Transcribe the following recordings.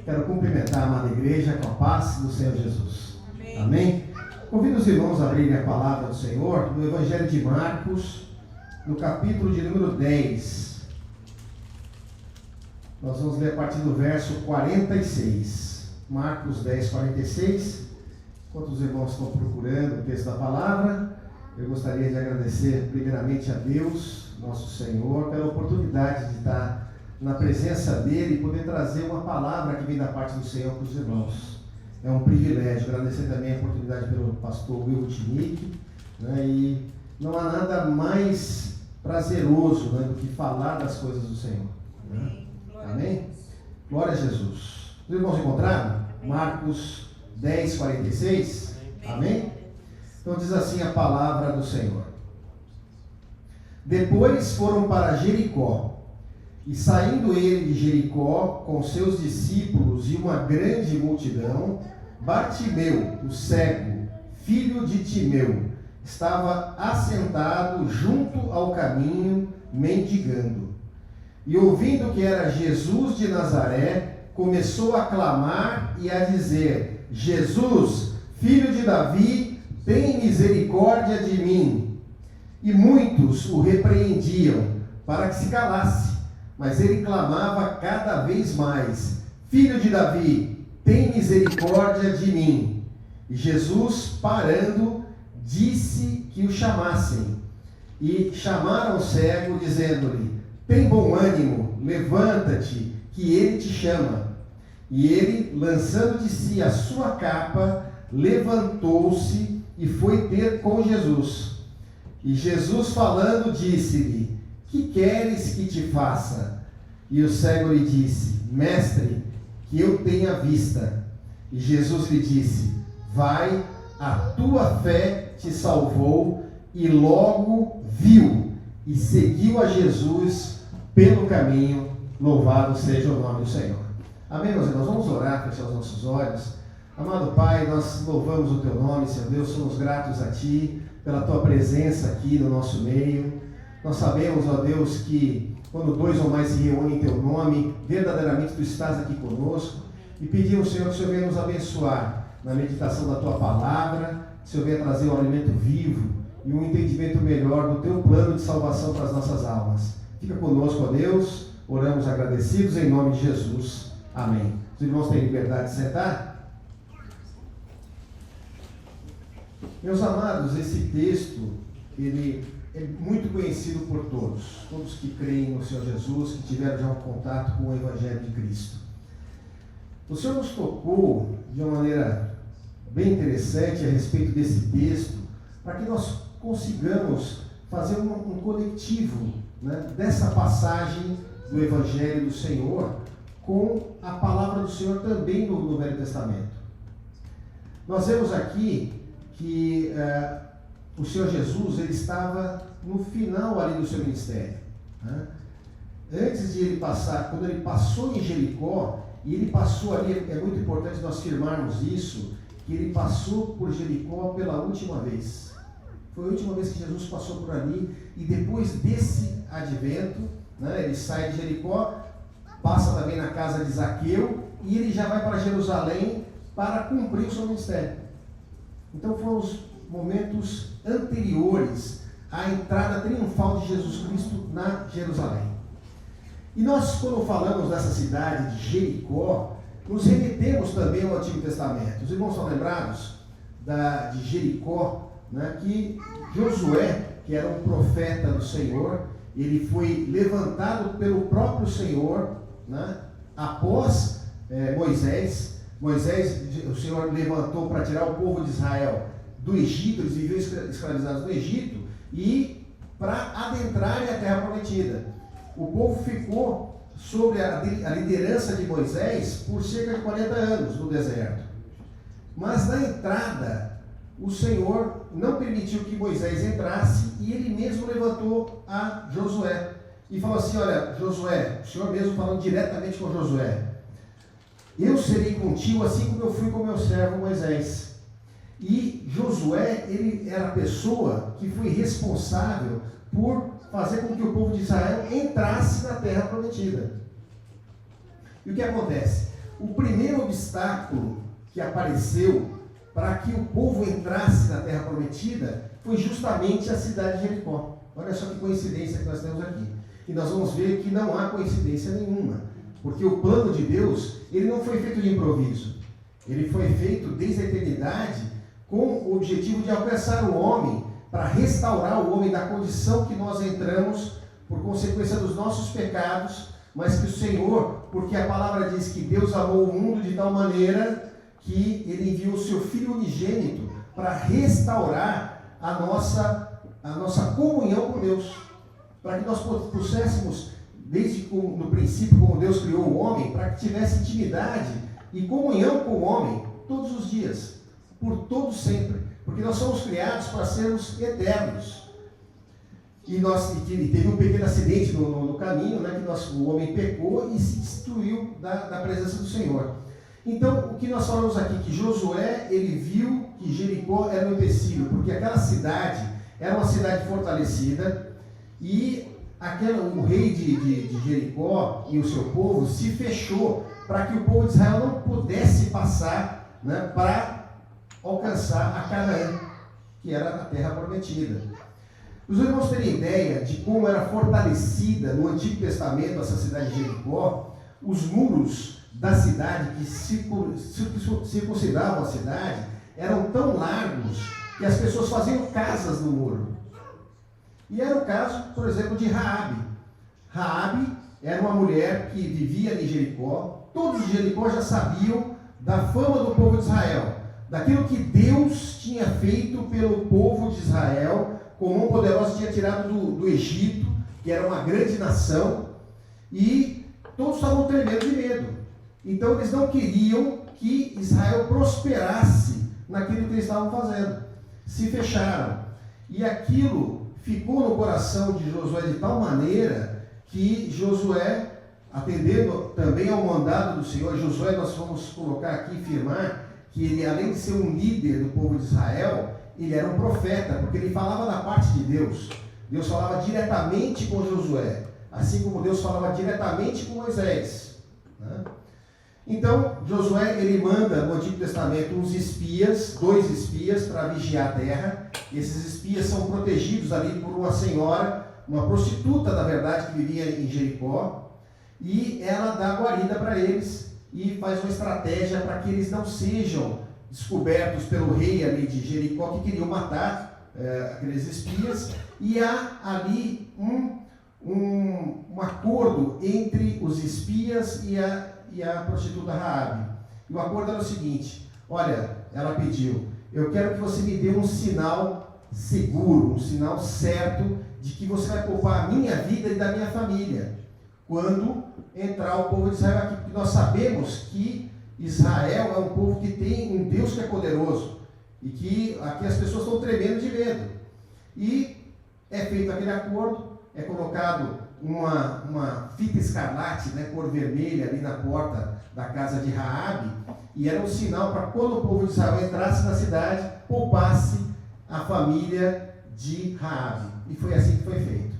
Quero cumprimentar a amada igreja com a paz do Senhor Jesus. Amém. Amém? Convido os irmãos a abrirem a palavra do Senhor no Evangelho de Marcos, no capítulo de número 10. Nós vamos ler a partir do verso 46. Marcos 10, 46. Enquanto os irmãos estão procurando o texto da palavra, eu gostaria de agradecer primeiramente a Deus, nosso Senhor, pela oportunidade de estar na presença dele e poder trazer uma palavra que vem da parte do Senhor para os irmãos. É um privilégio. Agradecer também a oportunidade pelo pastor Will Tinick, né? E não há nada mais prazeroso, né, do que falar das coisas do Senhor. Né? Amém? Glória a Jesus. Os irmãos encontraram? Marcos 10, 46. Amém? Então diz assim a palavra do Senhor. Depois foram para Jericó. E saindo ele de Jericó com seus discípulos e uma grande multidão, Bartimeu, o cego, filho de Timeu, estava assentado junto ao caminho, mendigando. E ouvindo que era Jesus de Nazaré, começou a clamar e a dizer: Jesus, filho de Davi, tem misericórdia de mim. E muitos o repreendiam para que se calasse. Mas ele clamava cada vez mais: Filho de Davi, tem misericórdia de mim. E Jesus, parando, disse que o chamassem. E chamaram o cego, dizendo-lhe: Tem bom ânimo, levanta-te, que ele te chama. E ele, lançando de si a sua capa, levantou-se e foi ter com Jesus. E Jesus, falando, disse-lhe: Que queres que te faça? E o cego lhe disse: Mestre, que eu tenha vista. E Jesus lhe disse: Vai, a tua fé te salvou. E logo viu e seguiu a Jesus pelo caminho. Louvado seja o nome do Senhor. Amém, meus irmãos? Vamos orar, fechar os nossos olhos. Amado Pai, nós louvamos o teu nome, Senhor Deus, somos gratos a ti pela tua presença aqui no nosso meio. Nós sabemos, ó Deus, que quando dois ou mais se reúnem em teu nome, verdadeiramente tu estás aqui conosco. E pedimos, Senhor, que o Senhor venha nos abençoar na meditação da tua palavra, que o Senhor venha trazer um alimento vivo e um entendimento melhor do teu plano de salvação para as nossas almas. Fica conosco, ó Deus, oramos agradecidos em nome de Jesus. Amém. Os irmãos têm liberdade de sentar? Meus amados, esse texto, ele é muito conhecido por todos que creem no Senhor Jesus, que tiveram já um contato com o Evangelho de Cristo. O Senhor nos tocou de uma maneira bem interessante a respeito desse texto, para que nós consigamos fazer um coletivo, né, dessa passagem do Evangelho do Senhor com a palavra do Senhor também no Velho Testamento. Nós vemos aqui que o Senhor Jesus, ele estava no final ali do seu ministério, né? Antes de ele passar, quando ele passou em Jericó, e ele passou ali, é muito importante nós firmarmos isso, que ele passou por Jericó pela última vez. Foi a última vez que Jesus passou por ali, e depois desse advento, né, ele sai de Jericó, passa também na casa de Zaqueu, e ele já vai para Jerusalém para cumprir o seu ministério. Então foram os momentos anteriores à entrada triunfal de Jesus Cristo na Jerusalém. E nós, quando falamos dessa cidade de Jericó, nos remetemos também ao Antigo Testamento. Os irmãos são lembrados de Jericó, né, que Josué, que era um profeta do Senhor, ele foi levantado pelo próprio Senhor, né, após Moisés, o Senhor levantou para tirar o povo de Israel do Egito, eles viviam escravizados no Egito, e para adentrarem a terra prometida. O povo ficou sob a liderança de Moisés por cerca de 40 anos no deserto. Mas na entrada, o Senhor não permitiu que Moisés entrasse, e ele mesmo levantou a Josué. E falou assim: olha, Josué, o Senhor mesmo falando diretamente com Josué: eu serei contigo assim como eu fui com meu servo Moisés. E Josué, ele era a pessoa que foi responsável por fazer com que o povo de Israel entrasse na terra prometida. E o que acontece? O primeiro obstáculo que apareceu para que o povo entrasse na terra prometida foi justamente a cidade de Jericó. Olha só que coincidência que nós temos aqui. E nós vamos ver que não há coincidência nenhuma, porque o plano de Deus, ele não foi feito de improviso. Ele foi feito desde a eternidade com o objetivo de alcançar o homem, para restaurar o homem da condição que nós entramos por consequência dos nossos pecados, mas que o Senhor, porque a palavra diz que Deus amou o mundo de tal maneira que Ele enviou o seu Filho unigênito para restaurar a nossa comunhão com Deus, para que nós pudéssemos, desde no princípio, como Deus criou o homem, para que tivesse intimidade e comunhão com o homem todos os dias, por todo sempre, porque nós somos criados para sermos eternos. E teve um pequeno acidente no caminho, né, que o homem pecou e se destruiu da presença do Senhor. Então, o que nós falamos aqui, que Josué, ele viu que Jericó era um empecilho, porque aquela cidade era uma cidade fortalecida, e o rei de Jericó e o seu povo se fechou para que o povo de Israel não pudesse passar, né, para alcançar a Canaã, que era a terra prometida. Os irmãos terem ideia de como era fortalecida no Antigo Testamento essa cidade de Jericó, os muros da cidade que circuncidavam a cidade eram tão largos que as pessoas faziam casas no muro. E era o caso, por exemplo, de Raabe. Raabe era uma mulher que vivia em Jericó. Todos de Jericó já sabiam da fama do povo de Israel, daquilo que Deus tinha feito pelo povo de Israel, com mão poderosa tinha tirado do Egito, que era uma grande nação, e todos estavam tremendo de medo. Então eles não queriam que Israel prosperasse naquilo que eles estavam fazendo. Se fecharam. E aquilo ficou no coração de Josué de tal maneira que Josué, atendendo também ao mandado do Senhor, Josué, nós vamos colocar aqui, firmar, que ele, além de ser um líder do povo de Israel, ele era um profeta, porque ele falava da parte de Deus. Deus falava diretamente com Josué, assim como Deus falava diretamente com Moisés, né? Então, Josué, ele manda no Antigo Testamento uns espias, 2 espias, para vigiar a terra. Esses espias são protegidos ali por uma senhora, uma prostituta, na verdade, que vivia em Jericó, e ela dá guarida para eles e faz uma estratégia para que eles não sejam descobertos pelo rei ali de Jericó, que queriam matar aqueles espias, e há ali um acordo entre os espias e a prostituta Raabe. E o acordo era o seguinte: olha, ela pediu, eu quero que você me dê um sinal seguro, um sinal certo de que você vai poupar a minha vida e da minha família quando entrar o povo de Israel aqui, porque nós sabemos que Israel é um povo que tem um Deus que é poderoso e que aqui as pessoas estão tremendo de medo. E é feito aquele acordo, é colocado uma fita escarlate, né, cor vermelha, ali na porta da casa de Raabe, e era um sinal para quando o povo de Israel entrasse na cidade, poupasse a família de Raabe. E foi assim que foi feito.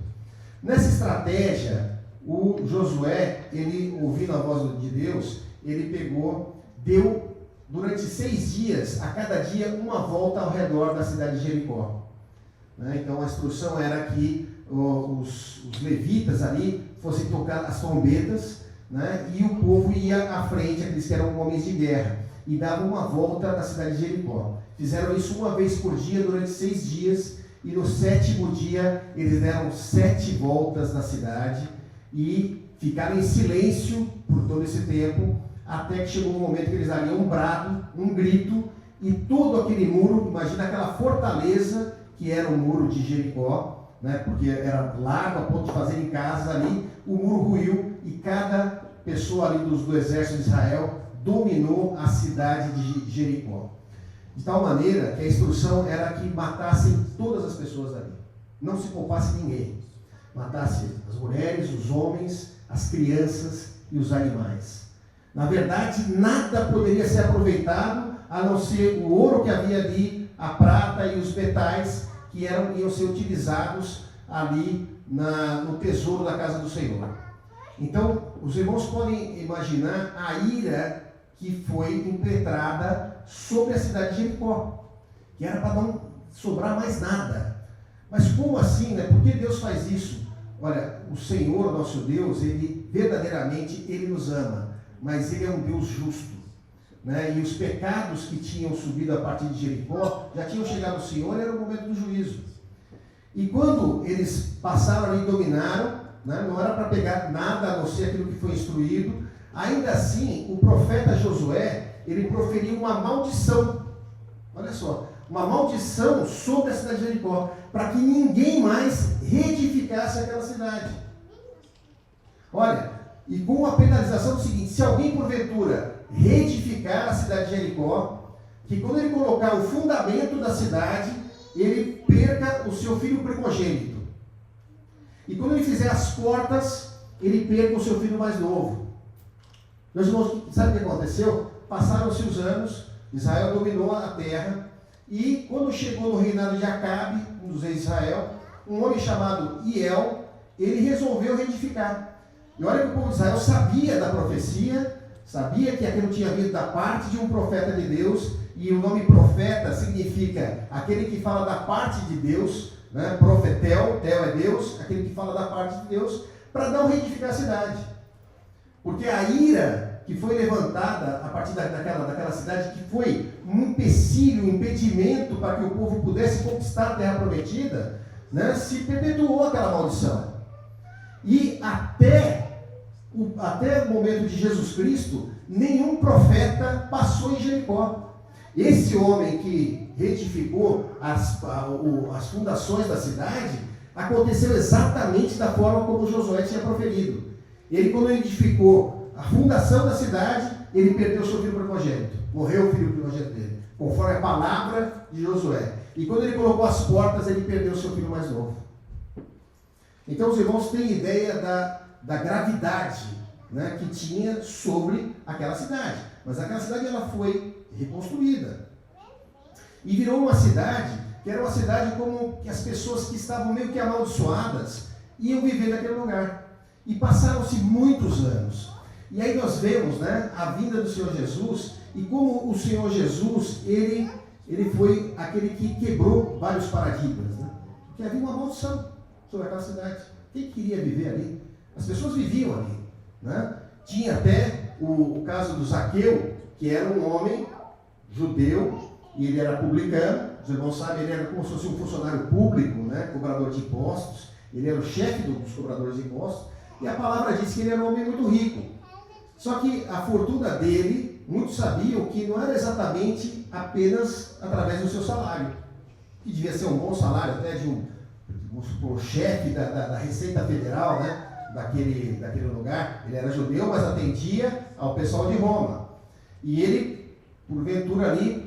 Nessa estratégia, o Josué, ele, ouvindo a voz de Deus, ele deu durante 6 dias, a cada dia, uma volta ao redor da cidade de Jericó. Né? Então a instrução era que os levitas ali fossem tocar as trombetas, né? E o povo ia à frente, aqueles que eram homens de guerra, e davam uma volta na cidade de Jericó. Fizeram isso uma vez por dia durante 6 dias, e no 7º dia eles deram 7 voltas na cidade e ficaram em silêncio por todo esse tempo, até que chegou um momento que eles dariam um brado, um grito, e todo aquele muro, imagina aquela fortaleza que era o muro de Jericó, né, porque era largo a ponto de fazerem casas ali, o muro ruiu e cada pessoa ali do exército de Israel dominou a cidade de Jericó. De tal maneira que a instrução era que matassem todas as pessoas ali, não se poupasse ninguém. Matasse as mulheres, os homens, as crianças e os animais. Na verdade, nada poderia ser aproveitado a não ser o ouro que havia ali, a prata e os metais que iam ser utilizados ali no tesouro da casa do Senhor. Então, os irmãos podem imaginar a ira que foi impetrada sobre a cidade de Jericó, que era para não sobrar mais nada. Mas como assim, né? Por que Deus faz isso? Olha, o Senhor, nosso Deus, Ele verdadeiramente, Ele nos ama, mas Ele é um Deus justo, né? E os pecados que tinham subido a partir de Jericó, já tinham chegado ao Senhor, era o momento do juízo. E quando eles passaram ali e dominaram, né? Não era para pegar nada a não ser aquilo que foi instruído, ainda assim, o profeta Josué, ele proferiu uma maldição. Olha só, uma maldição sobre a cidade de Jericó, para que ninguém mais reedificasse aquela cidade. Olha, e com a penalização do seguinte: se alguém porventura reedificar a cidade de Jericó, que quando ele colocar o fundamento da cidade, ele perca o seu filho primogênito. E quando ele fizer as portas, ele perca o seu filho mais novo. Meus irmãos, sabe o que aconteceu? Passaram-se os anos, Israel dominou a terra, e quando chegou no reinado de Acabe, um dos reis de Israel, um homem chamado Hiel, ele resolveu reedificar. E olha que o povo de Israel sabia da profecia, sabia que aquilo tinha vindo da parte de um profeta de Deus, e o nome profeta significa aquele que fala da parte de Deus, né? Profetel, tel é Deus, aquele que fala da parte de Deus, para não reedificar a cidade. Porque a ira que foi levantada a partir daquela cidade, que foi um empecilho, um impedimento para que o povo pudesse conquistar a terra prometida, né, se perpetuou aquela maldição. E até o momento de Jesus Cristo, nenhum profeta passou em Jericó. Esse homem que retificou as fundações da cidade, aconteceu exatamente da forma como Josué tinha proferido. Ele, quando edificou a fundação da cidade, ele perdeu o seu filho primogênito. Morreu o filho primogênito dele, conforme a palavra de Josué. E quando ele colocou as portas, ele perdeu o seu filho mais novo. Então os irmãos têm ideia da gravidade, né, que tinha sobre aquela cidade. Mas aquela cidade ela foi reconstruída. E virou uma cidade que era uma cidade como que as pessoas que estavam meio que amaldiçoadas iam viver naquele lugar. E passaram-se muitos anos. E aí nós vemos, né, a vinda do Senhor Jesus, e como o Senhor Jesus, ele foi aquele que quebrou vários paradigmas, né? Porque havia uma maldição sobre aquela cidade. Quem queria viver ali? As pessoas viviam ali, né? Tinha até o caso do Zaqueu, que era um homem judeu, e ele era publicano. Os irmãos sabem, ele era como se fosse um funcionário público, né, cobrador de impostos. Ele era o chefe dos cobradores de impostos. E a palavra diz que ele era um homem muito rico. Só que a fortuna dele, muitos sabiam que não era exatamente apenas através do seu salário, que devia ser um bom salário até de um chefe da Receita Federal, né, daquele lugar. Ele era judeu, mas atendia ao pessoal de Roma. E ele, porventura ali,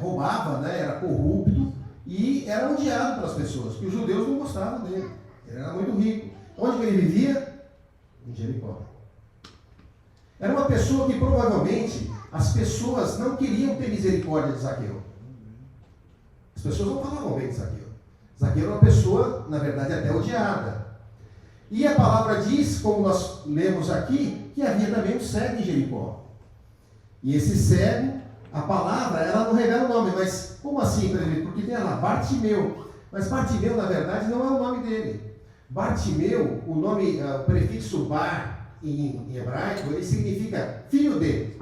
roubava, né, era corrupto e era odiado pelas pessoas, porque os judeus não gostavam dele. Ele era muito rico. Onde que ele vivia? Em Jericó. Era uma pessoa que provavelmente as pessoas não queriam ter misericórdia de Zaqueu. As pessoas não falavam bem de Zaqueu. Zaqueu era uma pessoa, na verdade, até odiada. E a palavra diz, como nós lemos aqui, que havia também um cego em Jericó. E esse cego, a palavra, ela não revela o nome, mas como assim? Porque tem lá, Bartimeu. Mas Bartimeu, na verdade, não é o nome dele. Bartimeu, o nome, o prefixo bar em hebraico, ele significa filho de.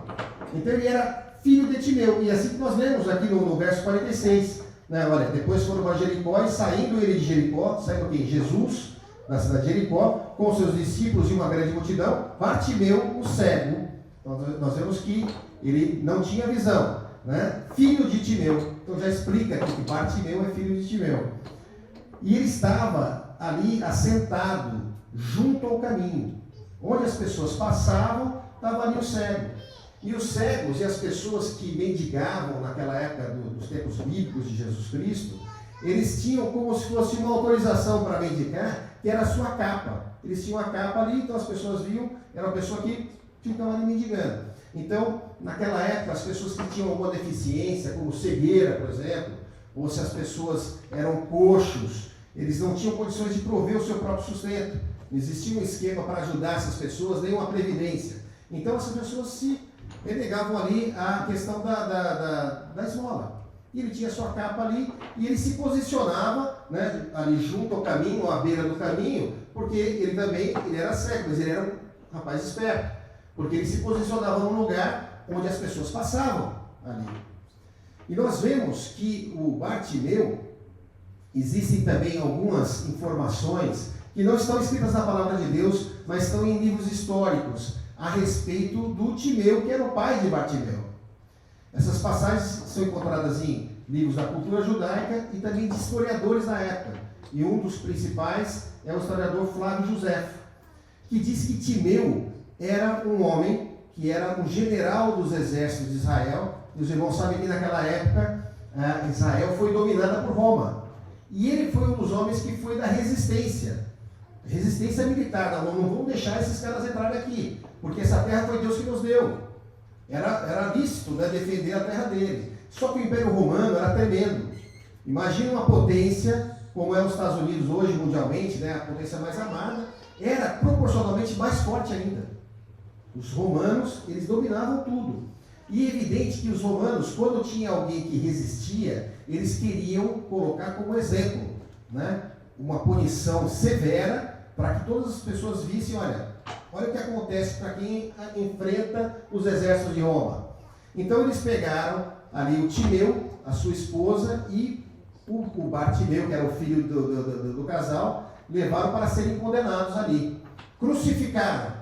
Então ele era filho de Timeu. E assim que nós lemos aqui no verso 46. Né? Olha, depois foram para Jericó, e saindo ele de Jericó, saindo quem? Jesus, da cidade de Jericó, com seus discípulos e uma grande multidão, Bartimeu, o cego. Então nós vemos que ele não tinha visão, né? Filho de Timeu. Então já explica aqui que Bartimeu é filho de Timeu. E ele estava ali assentado junto ao caminho. Onde as pessoas passavam, estava ali o cego. E os cegos e as pessoas que mendigavam naquela época dos tempos bíblicos de Jesus Cristo, eles tinham como se fosse uma autorização para mendigar, que era a sua capa. Eles tinham a capa ali, então as pessoas viam, era uma pessoa que ficava ali mendigando. Então, naquela época, as pessoas que tinham alguma deficiência, como cegueira, por exemplo, ou se as pessoas eram coxos, eles não tinham condições de prover o seu próprio sustento. Não existia um esquema para ajudar essas pessoas, nem uma previdência. Então, essas pessoas se renegavam ali a questão da esmola. E ele tinha sua capa ali, e ele se posicionava, né, ali junto ao caminho, à beira do caminho, porque ele era cego, mas ele era um rapaz esperto, porque ele se posicionava num lugar onde as pessoas passavam ali. E nós vemos que o Bartimeu, existem também algumas informações que não estão escritas na palavra de Deus, mas estão em livros históricos, a respeito do Timeu, que era o pai de Bartimeu. Essas passagens são encontradas em livros da cultura judaica e também de historiadores da época. E um dos principais é o historiador Flávio Josefo, que diz que Timeu era um homem que era um general dos exércitos de Israel. E os irmãos sabem que naquela época Israel foi dominada por Roma. E ele foi um dos homens que foi da resistência militar. Não vamos deixar esses caras entrarem aqui, porque essa terra foi Deus que nos deu. Era lícito, né, defender a terra dele. Só que o Império Romano era tremendo. Imagina uma potência, como é os Estados Unidos hoje mundialmente, né, a potência mais amada, era proporcionalmente mais forte ainda. Os romanos, eles dominavam tudo. E é evidente que os romanos, quando tinha alguém que resistia, eles queriam colocar como exemplo, né, uma punição severa, para que todas as pessoas vissem, olha o que acontece para quem enfrenta os exércitos de Roma. Então eles pegaram ali o Timeu, a sua esposa, e o Bartimeu, que era o filho do casal, levaram para serem condenados ali. Crucificaram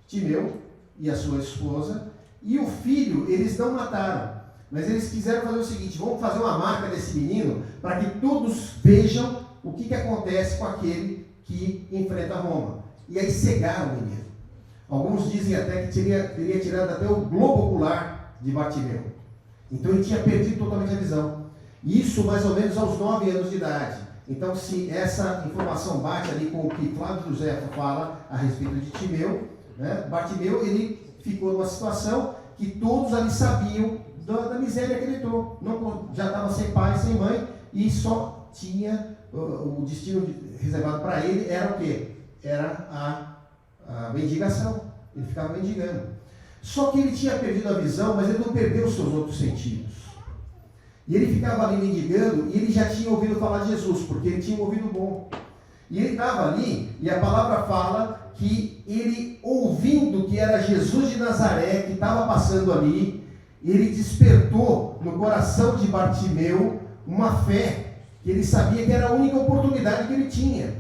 Timeu e a sua esposa, e o filho eles não mataram, mas eles quiseram fazer o seguinte: vamos fazer uma marca desse menino, para que todos vejam o que acontece com aquele que enfrenta Roma. E aí cegaram o menino. Alguns dizem até que teria tirado até o globo ocular de Bartimeu. Então ele tinha perdido totalmente a visão. Isso mais ou menos aos 9 anos de idade. Então, se essa informação bate ali com o que Flávio José fala a respeito de Timeu, né, Bartimeu, ele ficou numa situação que todos ali sabiam da miséria que ele entrou. Já estava sem pai, sem mãe, e só tinha o destino reservado para ele era o quê? Era a mendigação. Ele ficava mendigando. Só que ele tinha perdido a visão, mas ele não perdeu os seus outros sentidos. E ele ficava ali mendigando, e ele já tinha ouvido falar de Jesus, porque ele tinha um ouvido bom. E ele estava ali, e a palavra fala que ele, ouvindo que era Jesus de Nazaré, que estava passando ali, ele despertou no coração de Bartimeu uma fé, que ele sabia que era a única oportunidade que ele tinha.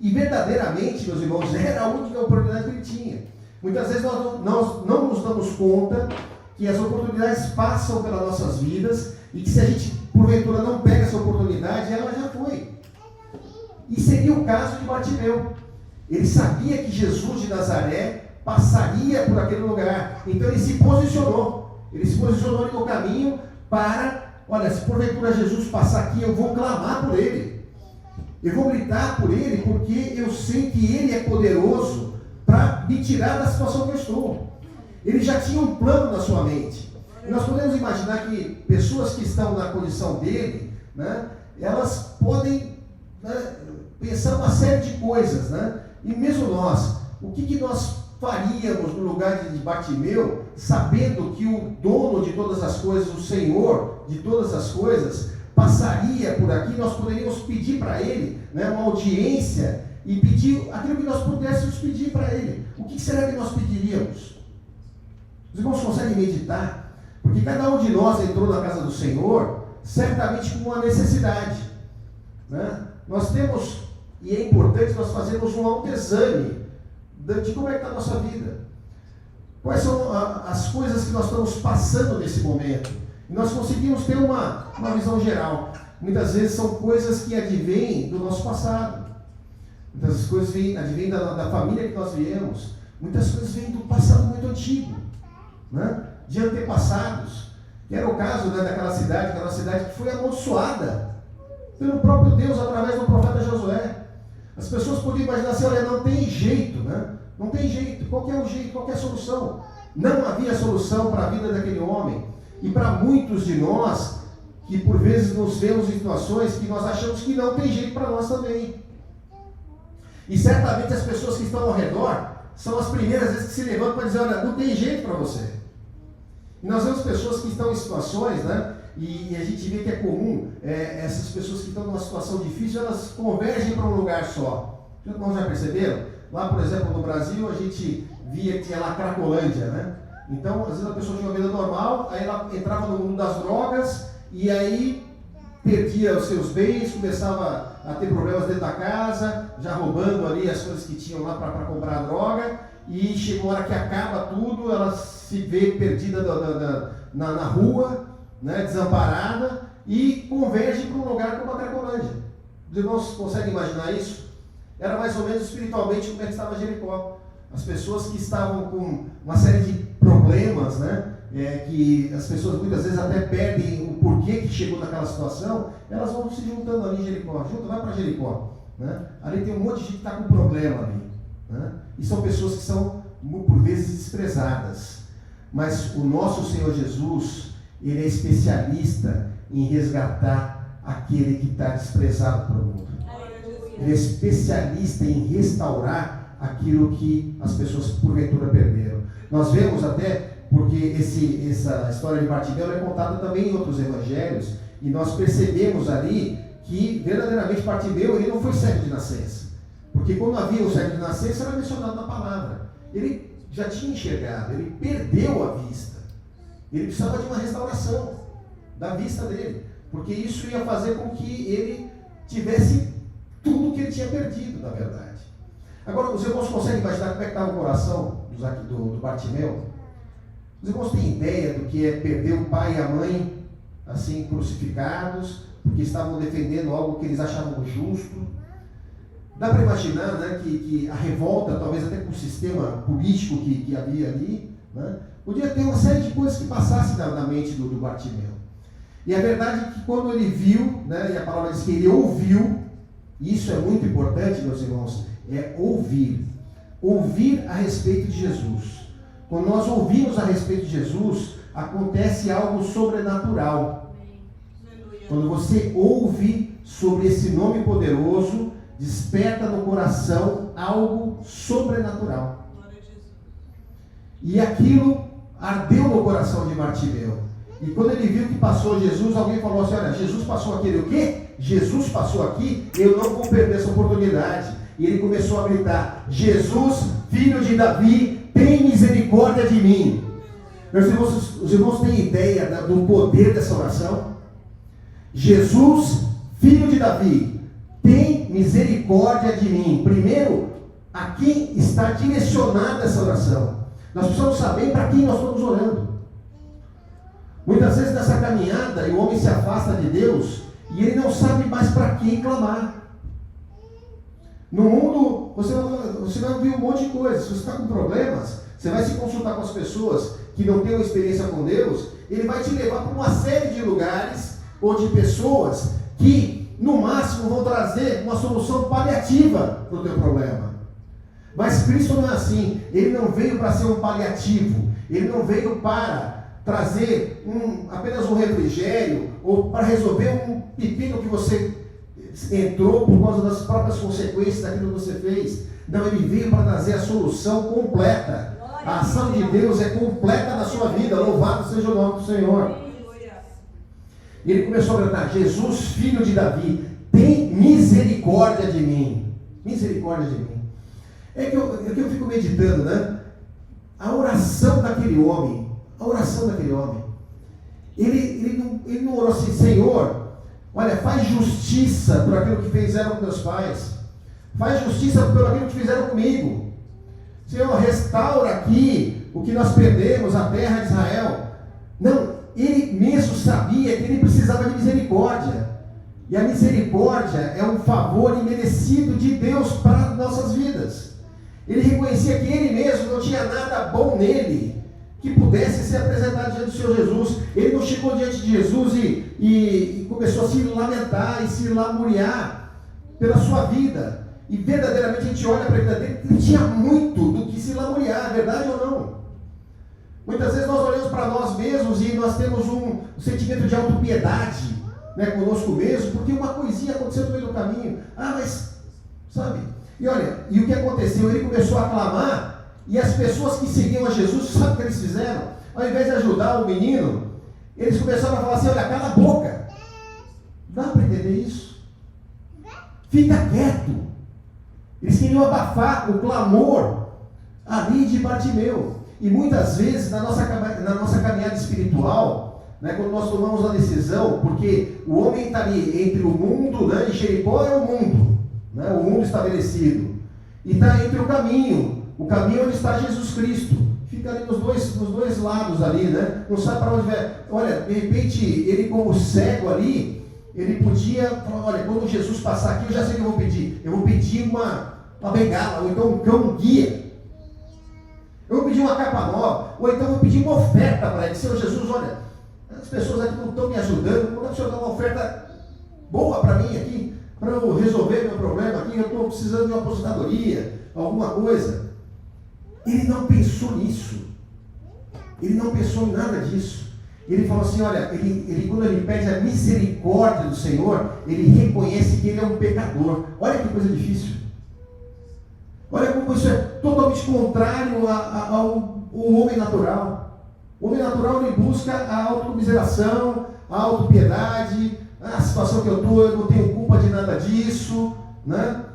E verdadeiramente, meus irmãos, era a única oportunidade que ele tinha. Muitas vezes nós não nos damos conta que as oportunidades passam pelas nossas vidas e que se a gente, porventura, não pega essa oportunidade, ela já foi. E seria o caso de Bartimeu. Ele sabia que Jesus de Nazaré passaria por aquele lugar. Então ele se posicionou. Ele se posicionou ali no caminho para, olha, se porventura Jesus passar aqui, eu vou clamar por ele. Eu vou gritar por ele, porque eu sei que ele é poderoso para me tirar da situação que eu estou. Ele já tinha um plano na sua mente. E nós podemos imaginar que pessoas que estão na condição dele, né, elas podem, né, pensar uma série de coisas, né? E mesmo nós, o que nós faríamos no lugar de Bartimeu, sabendo que o dono de todas as coisas, o Senhor de todas as coisas, passaria por aqui? Nós poderíamos pedir para ele, né, uma audiência e pedir aquilo que nós pudéssemos pedir para ele. O que será que nós pediríamos? Os irmãos conseguem meditar? Porque cada um de nós entrou na casa do Senhor certamente com uma necessidade, né? Nós temos, e é importante nós fazermos um autoexame de como é que está a nossa vida. Quais são as coisas que nós estamos passando nesse momento? E nós conseguimos ter uma visão geral. Muitas vezes são coisas que advêm do nosso passado. Muitas coisas advêm da família que nós viemos. Muitas coisas vêm do passado muito antigo, né? De antepassados. Que era o caso, né, daquela cidade, que foi amaldiçoada pelo próprio Deus através do profeta Josué. As pessoas podiam imaginar assim: olha, não tem jeito, né? Não tem jeito. Qual que é o jeito? Qual que é a solução? Não havia solução para a vida daquele homem. E para muitos de nós, que por vezes nos vemos em situações que nós achamos que não tem jeito para nós também. E certamente as pessoas que estão ao redor são as primeiras vezes que se levantam para dizer: olha, não tem jeito para você. E nós vemos pessoas que estão em situações, né? E a gente vê que é comum, essas pessoas que estão numa situação difícil, elas convergem para um lugar só. Nós já perceberam? Lá, por exemplo, no Brasil, a gente via que tinha lá a Cracolândia, né? Então, às vezes a pessoa tinha uma vida normal, aí ela entrava no mundo das drogas, e aí perdia os seus bens, começava a ter problemas dentro da casa, já roubando ali as coisas que tinham lá para comprar a droga, e chegou a hora que acaba tudo, ela se vê perdida na rua, né, desamparada, e converge para um lugar como a Cracolândia. Os irmãos conseguem imaginar isso? Era mais ou menos espiritualmente como é que estava Jericó. As pessoas que estavam com uma série de problemas, né, que as pessoas muitas vezes até perdem o porquê que chegou naquela situação, elas vão se juntando ali em Jericó. Vai para Jericó. Né? Ali tem um monte de gente que está com problema ali. Né? E são pessoas que são, por vezes, desprezadas. Mas o nosso Senhor Jesus, Ele é especialista em resgatar aquele que está desprezado pelo mundo. Ele é especialista em restaurar aquilo que as pessoas porventura perderam. Nós vemos até, porque essa história de Bartimeu é contada também em outros evangelhos, e nós percebemos ali que verdadeiramente Bartimeu, ele não foi cego de nascença. Porque quando havia o cego de nascença, era mencionado na palavra. Ele já tinha enxergado, ele perdeu a vista. Ele precisava de uma restauração da vista dele, porque isso ia fazer com que ele tivesse tudo o que ele tinha perdido, na verdade. Agora, os irmãos conseguem imaginar como é que estava o coração do Bartimeu? Os irmãos têm ideia do que é perder o pai e a mãe, assim, crucificados, porque estavam defendendo algo que eles achavam justo? Dá para imaginar, né, que a revolta, talvez até com o sistema político que havia ali, né, podia ter uma série de coisas que passassem na mente do Bartimeu. E a verdade é que quando ele viu, né, e a palavra diz que ele ouviu, e isso é muito importante, meus irmãos, é ouvir. Ouvir a respeito de Jesus. Quando nós ouvimos a respeito de Jesus, acontece algo sobrenatural. Quando você ouve sobre esse nome poderoso, desperta no coração algo sobrenatural. E aquilo ardeu no coração de Bartimeu. E quando ele viu que passou Jesus, alguém falou assim: olha, Jesus passou aqui. Ele, o quê? Jesus passou aqui? Eu não vou perder essa oportunidade. E ele começou a gritar: Jesus, filho de Davi, tem misericórdia de mim. Meus irmãos, os irmãos têm ideia do poder dessa oração? Jesus, filho de Davi, tem misericórdia de mim. Primeiro, a quem está direcionada essa oração? Nós precisamos saber para quem nós estamos orando. Muitas vezes nessa caminhada, o homem se afasta de Deus e ele não sabe mais para quem clamar. No mundo, você vai ouvir um monte de coisas. Se você está com problemas, você vai se consultar com as pessoas que não têm uma experiência com Deus, ele vai te levar para uma série de lugares ou de pessoas que, no máximo, vão trazer uma solução paliativa para o teu problema. Mas Cristo não é assim. Ele não veio para ser um paliativo. Ele não veio para trazer apenas um refrigério ou para resolver um pepino que você entrou por causa das próprias consequências daquilo que você fez. Não, ele veio para trazer a solução completa. A ação de Deus é completa na sua vida. Louvado seja o nome do Senhor. E ele começou a gritar: Jesus, filho de Davi, tem misericórdia de mim. Misericórdia de mim. É que eu fico meditando, né? A oração daquele homem. A oração daquele homem. Ele não orou assim: Senhor, olha, faz justiça por aquilo que fizeram com meus pais. Faz justiça por aquilo que fizeram comigo. Senhor, restaura aqui o que nós perdemos, a terra de Israel. Não, ele mesmo sabia que ele precisava de misericórdia. E a misericórdia é um favor imerecido de Deus para nossas vidas. Ele reconhecia que ele mesmo não tinha nada bom nele que pudesse ser apresentado diante do Senhor Jesus. Ele não chegou diante de Jesus e começou a se lamentar e se lamuriar pela sua vida. E verdadeiramente a gente olha para a vida dele, ele tinha muito do que se lamuriar, verdade ou não? Muitas vezes nós olhamos para nós mesmos e nós temos um sentimento de autopiedade, né, conosco mesmo, porque uma coisinha aconteceu no meio do caminho. Mas, sabe? E olha, e o que aconteceu? Ele começou a clamar. E as pessoas que seguiam a Jesus, sabe o que eles fizeram? ao invés de ajudar o menino, eles começaram a falar assim, olha, cala a boca. Dá para entender isso? Fica quieto. Eles queriam abafar o clamor ali de Bartimeu. E muitas vezes, na nossa caminhada espiritual, né, quando nós tomamos uma decisão, porque o homem está ali entre o mundo, né, e Jericó é o mundo, né, o mundo estabelecido, e está entre o caminho onde está Jesus Cristo. Fica ali nos dois lados ali, né? Não sabe para onde vai. Olha, de repente, ele como cego ali, ele podia falar, olha, quando Jesus passar aqui, eu já sei o que eu vou pedir. Eu vou pedir uma bengala, ou então um cão guia. Eu vou pedir uma capa nova, ou então eu vou pedir uma oferta para ele. Senhor Jesus, olha, as pessoas aqui não estão me ajudando, como é que o Senhor dá uma oferta boa para mim aqui, para eu resolver meu problema aqui, eu estou precisando de uma aposentadoria, alguma coisa. Ele não pensou nisso. Ele não pensou em nada disso. Ele falou assim, olha, quando ele pede a misericórdia do Senhor, ele reconhece que ele é um pecador. Olha que coisa difícil. Olha como isso é totalmente contrário ao homem natural. O homem natural, ele busca a autocomiseração, a autopiedade, a situação que eu estou, eu não tenho culpa de nada disso, né?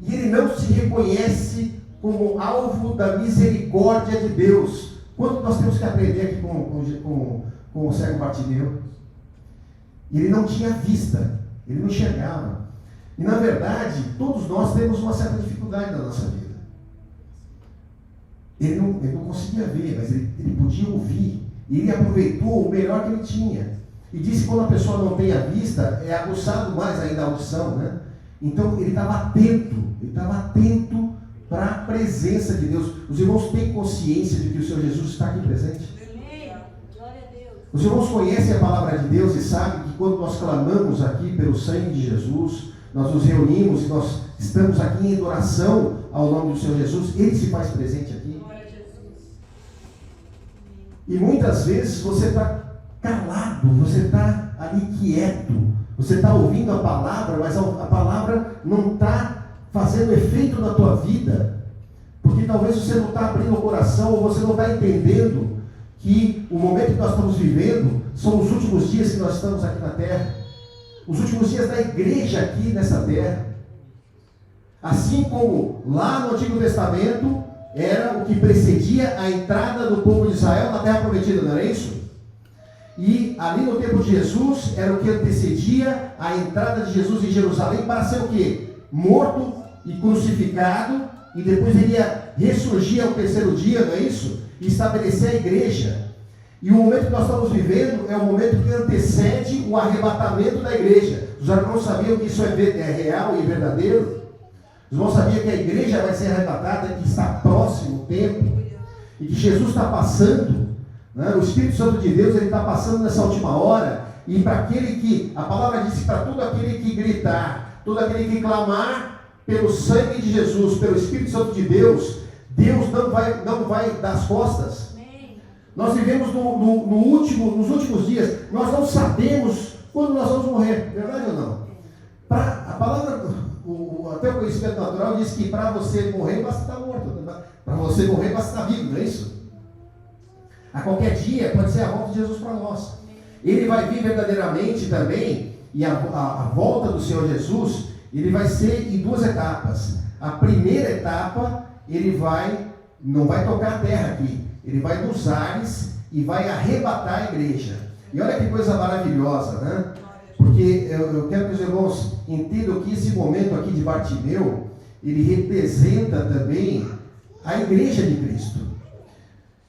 E ele não se reconhece como alvo da misericórdia de Deus. Quanto nós temos que aprender aqui com o cego Bartimeu? Ele não tinha vista, ele não enxergava. E na verdade, todos nós temos uma certa dificuldade na nossa vida. Ele não conseguia ver, mas ele podia ouvir. E ele aproveitou o melhor que ele tinha. E disse que quando a pessoa não tem a vista, é aguçado mais ainda a audição, né? Então ele estava atento para a presença de Deus. Os irmãos têm consciência de que o Senhor Jesus está aqui presente? Glória a Deus. Os irmãos conhecem a palavra de Deus e sabem que quando nós clamamos aqui pelo sangue de Jesus, nós nos reunimos e nós estamos aqui em adoração ao nome do Senhor Jesus, Ele se faz presente aqui. Glória a Jesus. E muitas vezes você está calado, você está ali quieto, você está ouvindo a palavra, mas a palavra não está fazendo efeito na tua vida, porque talvez você não está abrindo o coração, ou você não está entendendo que o momento que nós estamos vivendo são os últimos dias que nós estamos aqui na terra, os últimos dias da igreja aqui nessa terra. Assim como lá no Antigo Testamento era o que precedia a entrada do povo de Israel na terra prometida, não era isso? E ali no tempo de Jesus era o que antecedia a entrada de Jesus em Jerusalém para ser o quê? Morto e crucificado, e depois ele ia ressurgir ao terceiro dia, não é isso? E estabelecer a igreja. E o momento que nós estamos vivendo é o momento que antecede o arrebatamento da igreja. Os irmãos sabiam que isso é real e verdadeiro? Os irmãos sabiam que a igreja vai ser arrebatada, que está próximo o tempo, e que Jesus está passando, né? O Espírito Santo de Deus, ele está passando nessa última hora, e para aquele que, a palavra diz que para todo aquele que gritar, todo aquele que clamar pelo sangue de Jesus, pelo Espírito Santo de Deus, Deus não vai dar as costas. Amém. Nós vivemos nos últimos dias, nós não sabemos quando nós vamos morrer, verdade ou não? A palavra, até o conhecimento natural diz que para você morrer basta estar morto, para você morrer basta estar vivo, não é isso? A qualquer dia pode ser a volta de Jesus para nós. Ele vai vir verdadeiramente também, e a volta do Senhor Jesus, ele vai ser em duas etapas. A primeira etapa, ele não vai tocar a terra aqui, ele vai nos ares e vai arrebatar a igreja. E olha que coisa maravilhosa, né? Porque eu quero que os irmãos entendam que esse momento aqui de Bartimeu, ele representa também a igreja de Cristo.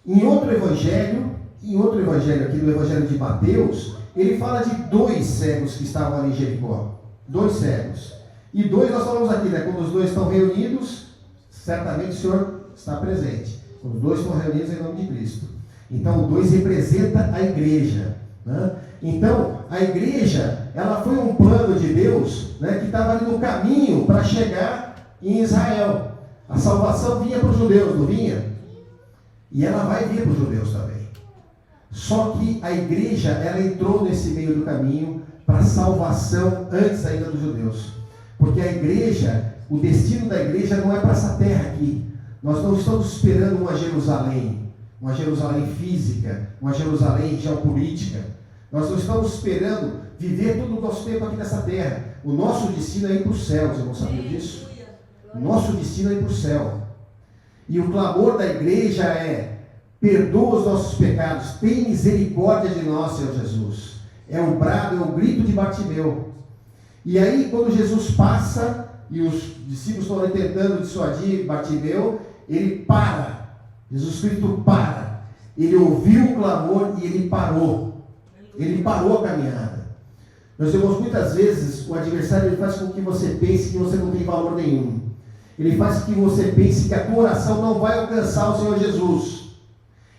Em outro evangelho aqui, no evangelho de Mateus, ele fala de 2 cegos que estavam ali em Jericó. 2 cegos. E 2 nós falamos aqui, né? Quando os 2 estão reunidos, certamente o Senhor está presente. Quando os 2 estão reunidos em nome de Cristo. Então o 2 representa a igreja, né? Então a igreja, ela foi um plano de Deus, né, que estava ali no caminho para chegar em Israel. A salvação vinha para os judeus, não vinha? E ela vai vir para os judeus também. Só que a igreja, ela entrou nesse meio do caminho para a salvação antes ainda dos judeus. Porque a igreja, o destino da igreja não é para essa terra aqui. Nós não estamos esperando uma Jerusalém. uma Jerusalém física, uma Jerusalém geopolítica. Nós não estamos esperando viver todo o nosso tempo aqui nessa terra. O nosso destino é ir para o céu, vocês não sabiam disso? O nosso destino é ir para o céu. E o clamor da igreja é: perdoa os nossos pecados, tem misericórdia de nós, Senhor Jesus. É o brado, é o grito de Bartimeu. E aí, quando Jesus passa, e os discípulos estão ali tentando dissuadir Bartimeu, ele para. Jesus Cristo para. Ele ouviu o clamor e ele parou. Ele parou a caminhada. Meus irmãos, muitas vezes o adversário ele faz com que você pense que você não tem valor nenhum. Ele faz com que você pense que a tua oração não vai alcançar o Senhor Jesus.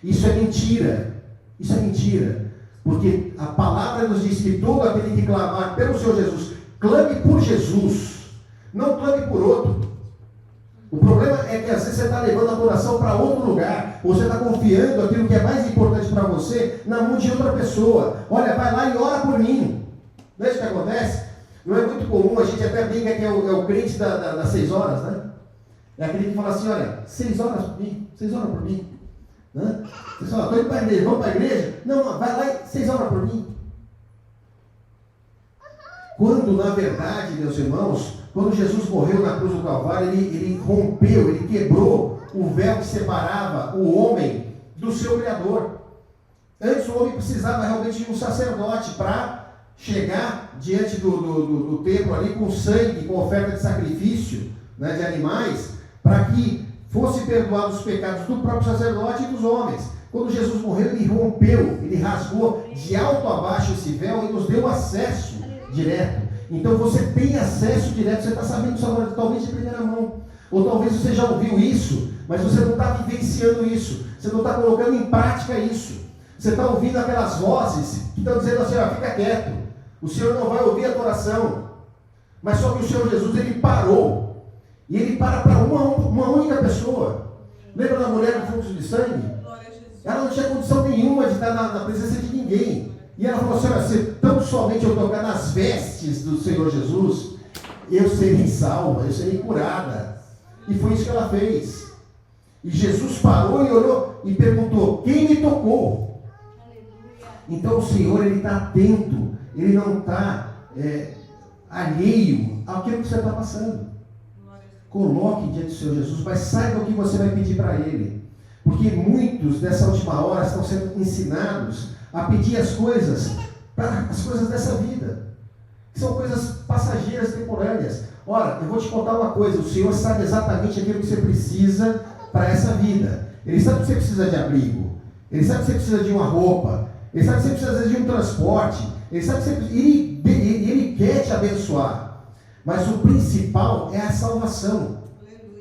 Isso é mentira. Isso é mentira. Porque a palavra nos diz que todo aquele que clamar pelo Senhor Jesus, clame por Jesus, não clame por outro. O problema é que às vezes você está levando a oração para outro lugar, ou você está confiando aquilo que é mais importante para você na mão de outra pessoa. Olha, vai lá e ora por mim. Não é isso que acontece? Não é muito comum, a gente até brinca que é o crente das 6 horas, né? É aquele que fala assim: olha, 6 horas por mim, 6 horas por mim. Né? Você fala: estou indo para a igreja, vamos para a igreja? Não, vai lá e 6 horas por mim. Quando, na verdade, meus irmãos, quando Jesus morreu na cruz do Calvário, ele rompeu, ele quebrou o véu que separava o homem do seu Criador. Antes o homem precisava realmente de um sacerdote para chegar diante do templo ali com sangue, com oferta de sacrifício, né, de animais, para que fosse perdoados os pecados do próprio sacerdote e dos homens. Quando Jesus morreu, ele rompeu, ele rasgou de alto a baixo esse véu e nos deu acesso direto. Então você tem acesso direto, você está sabendo isso agora, talvez de primeira mão. Ou talvez você já ouviu isso, mas você não está vivenciando isso. Você não está colocando em prática isso. Você está ouvindo aquelas vozes que estão dizendo assim: ó, fica quieto. O Senhor não vai ouvir a tua oração. Mas só que o Senhor Jesus, ele parou. E ele para uma única pessoa. Lembra da mulher do fluxo de sangue? Ela não tinha condição nenhuma de estar na presença de ninguém. E ela falou assim: olha, se tão somente eu tocar nas vestes do Senhor Jesus, eu serei salva, eu serei curada. E foi isso que ela fez. E Jesus parou e olhou e perguntou: quem me tocou? Então o Senhor, ele está atento, ele não está alheio àquilo que você está passando. Coloque diante do Senhor Jesus, mas saiba o que você vai pedir para Ele. Porque muitos dessa última hora estão sendo ensinados a pedir as coisas dessa vida, que são coisas passageiras, temporâneas. Ora, eu vou te contar uma coisa: o Senhor sabe exatamente aquilo que você precisa para essa vida. Ele sabe que você precisa de abrigo, Ele sabe que você precisa de uma roupa, Ele sabe que você precisa de um transporte, Ele sabe que Ele quer te abençoar. Mas o principal é a salvação.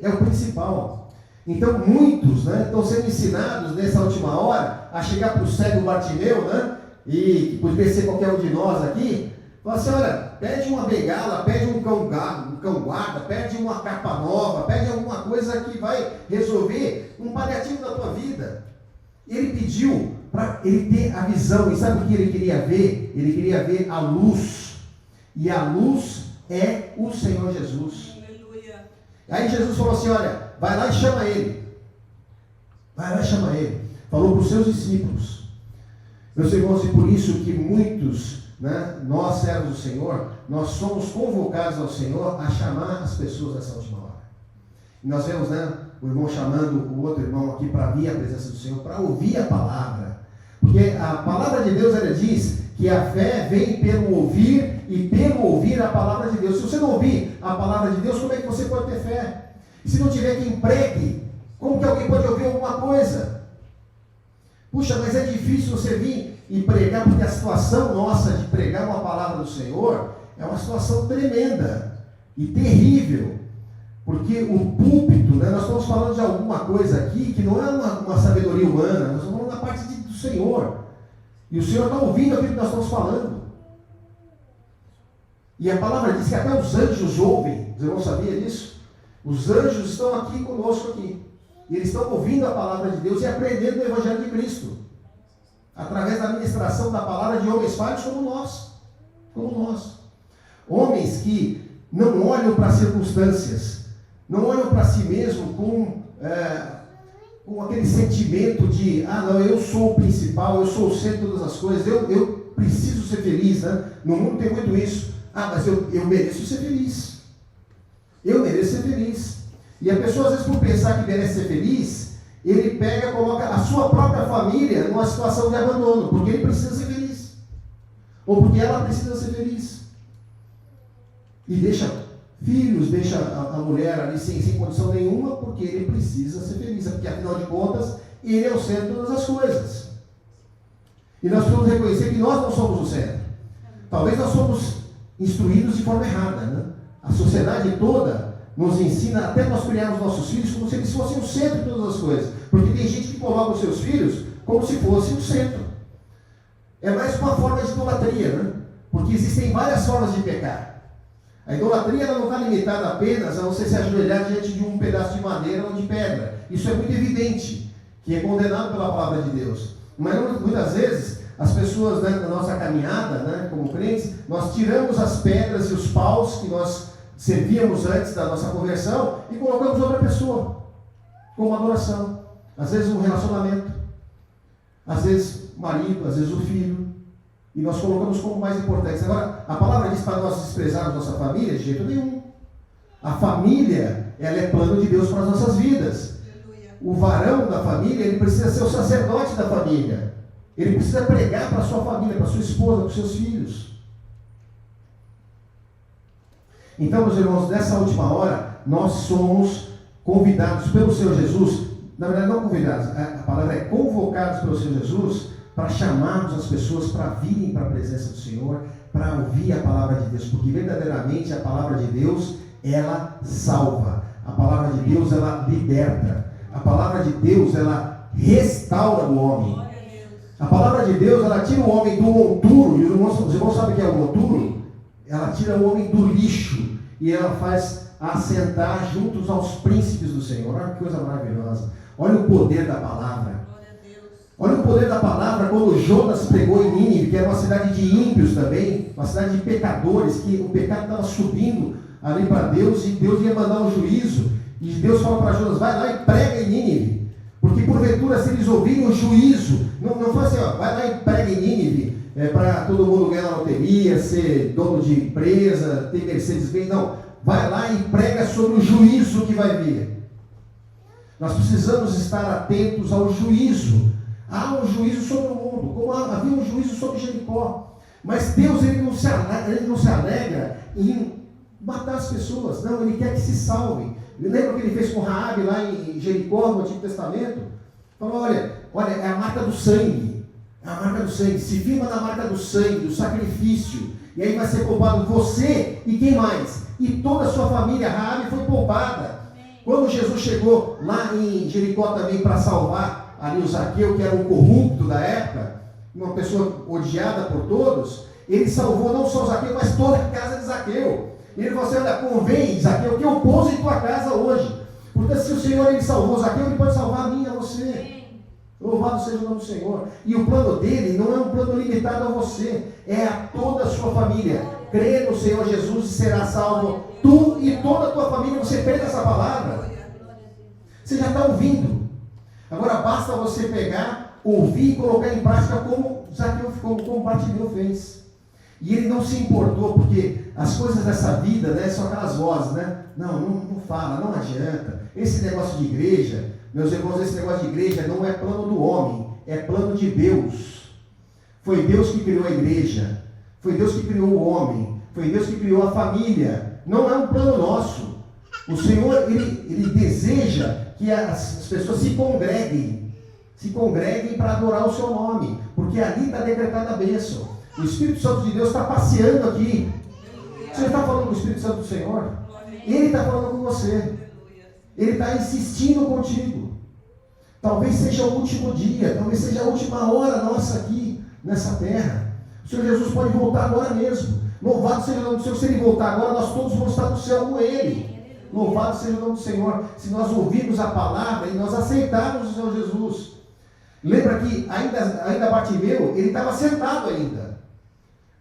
É o principal. Então muitos, né, estão sendo ensinados nessa última hora a chegar para o cego Bartimeu, né, e que poderia ser qualquer um de nós aqui, falar assim: olha, pede uma bengala, pede um cão guarda, pede uma capa nova, pede alguma coisa que vai resolver um paliativo da tua vida. Ele pediu para ele ter a visão. E sabe o que ele queria ver? Ele queria ver a luz. E a luz é o Senhor Jesus. Aleluia. Aí Jesus falou assim: olha, vai lá e chama ele. Vai lá e chama ele. Falou para os seus discípulos. Meus irmãos, e por isso que muitos, né, nós servos do Senhor, nós somos convocados ao Senhor a chamar as pessoas nessa última hora. E nós vemos, né, o irmão chamando o outro irmão aqui para vir à presença do Senhor, para ouvir a palavra. Porque a palavra de Deus, ela diz que a fé vem pelo ouvir e pelo ouvir a palavra de Deus. Se você não ouvir a palavra de Deus, como é que você pode ter fé? E se não tiver quem pregue, como que alguém pode ouvir alguma coisa? Puxa, mas é difícil você vir e pregar, porque a situação nossa de pregar uma palavra do Senhor é uma situação tremenda e terrível. Porque o púlpito, né, nós estamos falando de alguma coisa aqui que não é uma sabedoria humana, nós estamos falando da parte do Senhor. E o Senhor está ouvindo aquilo que nós estamos falando. E a palavra diz que até os anjos ouvem. Você não sabia disso? Os anjos estão aqui conosco aqui. E eles estão ouvindo a palavra de Deus e aprendendo o Evangelho de Cristo. Através da ministração da palavra de homens falhos como nós. Como nós. Homens que não olham para as circunstâncias. Não olham para si mesmo com com aquele sentimento de, não, eu sou o principal, eu sou o centro de todas as coisas, eu preciso ser feliz, né? No mundo tem muito isso. Mas eu mereço ser feliz. Eu mereço ser feliz. E a pessoa, às vezes, por pensar que merece ser feliz, ele pega e coloca a sua própria família numa situação de abandono, porque ele precisa ser feliz. Ou porque ela precisa ser feliz. E deixa filhos, deixa a mulher ali sem condição nenhuma, porque ele precisa ser feliz. Porque, afinal de contas, ele é o centro de todas as coisas. E nós precisamos reconhecer que nós não somos o centro. Talvez nós somos instruídos de forma errada, né? A sociedade toda nos ensina, até nós criarmos nossos filhos, como se eles fossem o centro de todas as coisas. Porque tem gente que coloca os seus filhos como se fosse o centro. É mais uma forma de idolatria, né? Porque existem várias formas de pecar. A idolatria ela não está limitada apenas a você se ajoelhar diante de um pedaço de madeira ou de pedra. Isso é muito evidente, que é condenado pela palavra de Deus. Mas muitas vezes, as pessoas, né, na nossa caminhada, né, como crentes, nós tiramos as pedras e os paus que nós servíamos antes da nossa conversão e colocamos outra pessoa, como adoração. Às vezes um relacionamento, às vezes o marido, às vezes o filho, e nós colocamos como mais importantes. Agora, a palavra diz para nós desprezarmos nossa família? De jeito nenhum. A família, ela é plano de Deus para as nossas vidas. O varão da família, ele precisa ser o sacerdote da família. Ele precisa pregar para a sua família, para a sua esposa, para os seus filhos. Então, meus irmãos, nessa última hora, nós somos convidados pelo Senhor Jesus, na verdade não convidados, a palavra é convocados pelo Senhor Jesus, para chamarmos as pessoas para virem para a presença do Senhor, para ouvir a palavra de Deus, porque verdadeiramente a palavra de Deus, ela salva. A palavra de Deus, ela liberta. A palavra de Deus, ela restaura o homem. A palavra de Deus, ela tira o homem do monturo, e os irmãos sabem o que é o monturo? Ela tira o homem do lixo, e ela faz assentar juntos aos príncipes do Senhor. Olha que coisa maravilhosa. Olha o poder da palavra. Olha o poder da palavra quando Jonas pregou em Nínive, que era uma cidade de ímpios também, uma cidade de pecadores, que o pecado estava subindo ali para Deus, e Deus ia mandar um juízo, e Deus fala para Jonas, vai lá e prega em Nínive, porque porventura se eles ouvirem o juízo, não foi assim, vai lá e prega em Nínive, para todo mundo ganhar na loteria, ser dono de empresa, ter Mercedes-Benz, não, vai lá e prega sobre o juízo que vai vir. Nós precisamos estar atentos ao juízo. Há um juízo sobre o mundo, como havia um juízo sobre Jericó. Mas Deus ele não se alegra em matar as pessoas. Não, Ele quer que se salvem. Lembra o que Ele fez com Raabe lá em Jericó, no Antigo Testamento? Falou, olha, é a marca do sangue. É a marca do sangue. Se firma na marca do sangue, do sacrifício. E aí vai ser poupado você e quem mais? E toda a sua família. Raabe foi poupada. Quando Jesus chegou lá em Jericó também para salvar ali o Zaqueu, que era um corrupto da época, uma pessoa odiada por todos, ele salvou não só o Zaqueu, mas toda a casa de Zaqueu. E ele falou assim, olha, convém, Zaqueu, que eu pouso em tua casa hoje. Portanto, se o Senhor ele salvou Zaqueu, ele pode salvar a mim e a você. Louvado seja o nome do Senhor. E o plano dele não é um plano limitado a você, é a toda a sua família. Crê no Senhor Jesus e será salvo tu e toda a tua família. Você crê nessa palavra? Você já está ouvindo. Agora basta você pegar, ouvir e colocar em prática como Zaqueu ficou, como Bartimeu fez. E ele não se importou, porque as coisas dessa vida, né, são aquelas vozes, né? Não fala, não adianta. Esse negócio de igreja, meus irmãos, esse negócio de igreja não é plano do homem, é plano de Deus. Foi Deus que criou a igreja, foi Deus que criou o homem, foi Deus que criou a família. Não é um plano nosso. O Senhor, ele deseja que as pessoas se congreguem para adorar o seu nome, porque ali está decretada a bênção. O Espírito Santo de Deus está passeando aqui. Você está falando com o Espírito Santo do Senhor? Ele está falando com você. Ele está insistindo contigo. Talvez seja o último dia, talvez seja a última hora nossa aqui, nessa terra. O Senhor Jesus pode voltar agora mesmo. Louvado seja o nome do Senhor. Se Ele voltar agora, nós todos vamos estar no céu com Ele. Louvado seja o nome do Senhor. Se nós ouvirmos a palavra e nós aceitarmos o Senhor Jesus. Lembra que ainda Bartimeu, ele estava sentado ainda.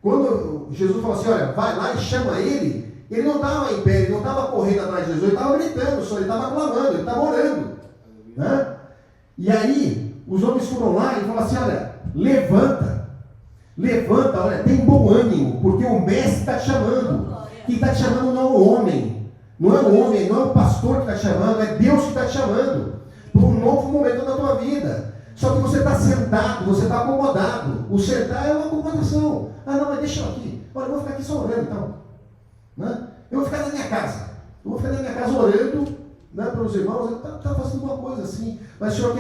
Quando Jesus falou assim, olha, vai lá e chama ele, ele não estava em pé, ele não estava correndo atrás de Jesus, ele estava gritando só, ele estava clamando, ele estava orando. Né? E aí, os homens foram lá e falaram assim, olha, levanta, olha, tem bom ânimo, porque o mestre está te chamando. Quem está te chamando não é o homem, não é o pastor que está te chamando, é Deus que está te chamando, para um novo momento da tua vida. Só que você está sentado, você está acomodado. O sentar é uma acomodação. Ah, não, mas deixa eu aqui. Olha, eu vou ficar aqui só orando, então. Né? Eu vou ficar na minha casa. Eu vou ficar na minha casa orando, né, para os irmãos. Está fazendo uma coisa assim. Mas o Senhor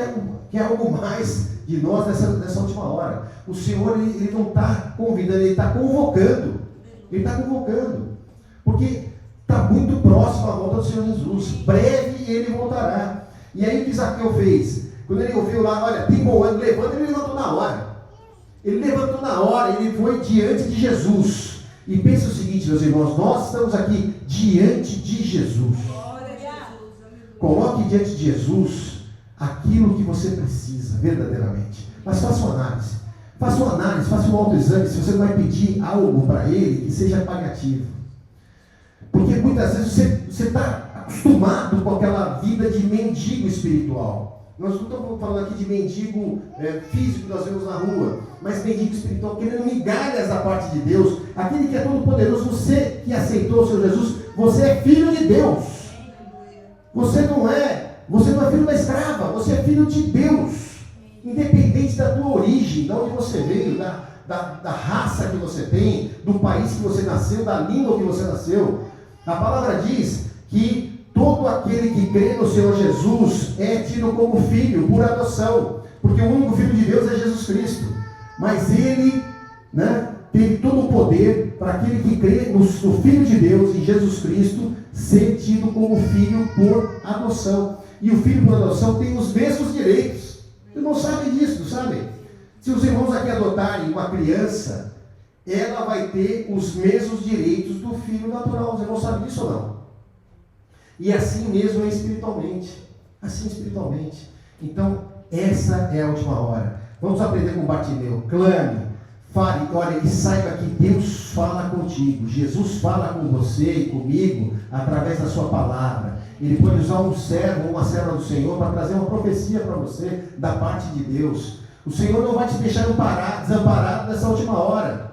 quer algo mais de nós nessa última hora. O Senhor, ele não está convidando, ele está convocando. Ele está convocando. Porque está muito próximo a volta do Senhor Jesus. Breve ele voltará. E aí o que Zaqueu fez? Quando ele ouviu lá, olha, tem bom ânimo, levanta, ele levantou na hora. Ele levantou na hora, ele foi diante de Jesus. E pensa o seguinte, meus irmãos, nós estamos aqui diante de Jesus. Coloque diante de Jesus aquilo que você precisa, verdadeiramente. Mas faça uma análise. Faça uma análise, faça um autoexame, se você vai pedir algo para ele que seja paliativo. Porque muitas vezes você está acostumado com aquela vida de mendigo espiritual. Nós não estamos falando aqui de mendigo físico que nós vemos na rua, mas mendigo espiritual, querendo migalhas da parte de Deus. Aquele que é todo poderoso, você que aceitou o Senhor Jesus, você é filho de Deus. Você não é filho da escrava, você é filho de Deus. Independente da tua origem, de onde você veio, da raça que você tem, do país que você nasceu, da língua que você nasceu. A palavra diz que todo aquele que crê no Senhor Jesus é tido como filho por adoção, porque o único filho de Deus é Jesus Cristo. Mas ele, né, teve todo o poder para aquele que crê no Filho de Deus, em Jesus Cristo, ser tido como filho por adoção. E o filho por adoção tem os mesmos direitos. Vocês não sabem disso, não sabem? Se os irmãos aqui adotarem uma criança, ela vai ter os mesmos direitos do filho natural. Vocês não sabem disso ou não? E assim mesmo é espiritualmente. Assim espiritualmente. Então, essa é a última hora. Vamos aprender com Bartimeu. Clame, fale, olha, e saiba que Deus fala contigo. Jesus fala com você e comigo através da sua palavra. Ele pode usar um servo ou uma serva do Senhor para trazer uma profecia para você da parte de Deus. O Senhor não vai te deixar desamparado nessa última hora.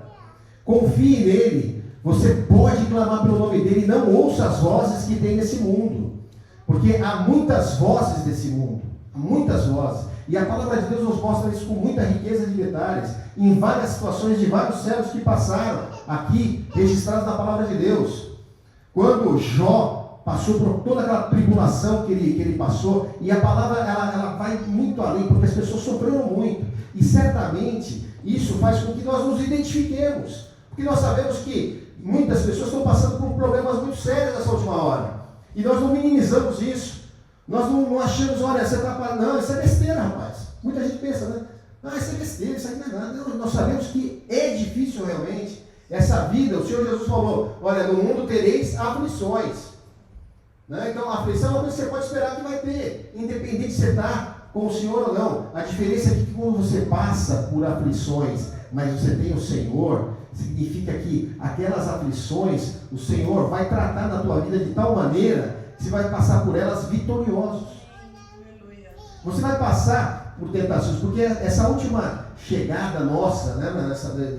Confie nele. Você pode clamar pelo nome dele e não ouça as vozes que tem nesse mundo. Porque há muitas vozes nesse mundo. Há muitas vozes. E a palavra de Deus nos mostra isso com muita riqueza de detalhes. Em várias situações de vários servos que passaram aqui, registrados na palavra de Deus. Quando Jó passou por toda aquela tribulação que ele passou, e a palavra ela vai muito além, porque as pessoas sofreram muito. E certamente isso faz com que nós nos identifiquemos. Porque nós sabemos que muitas pessoas estão passando por problemas muito sérios nessa última hora. E nós não minimizamos isso. Nós não achamos, olha, você está parando. Não, isso é besteira, rapaz. Muita gente pensa, né? Ah, isso é besteira, isso aí não é nada. Não, nós sabemos que é difícil realmente. Essa vida, o Senhor Jesus falou, olha, no mundo tereis aflições. Né? Então, a aflição é uma coisa que você pode esperar que vai ter, independente se você está com o Senhor ou não. A diferença é que quando você passa por aflições, mas você tem o Senhor, significa que aquelas aflições, o Senhor vai tratar na tua vida de tal maneira que você vai passar por elas vitoriosos. Você vai passar por tentações, porque essa última chegada nossa, né,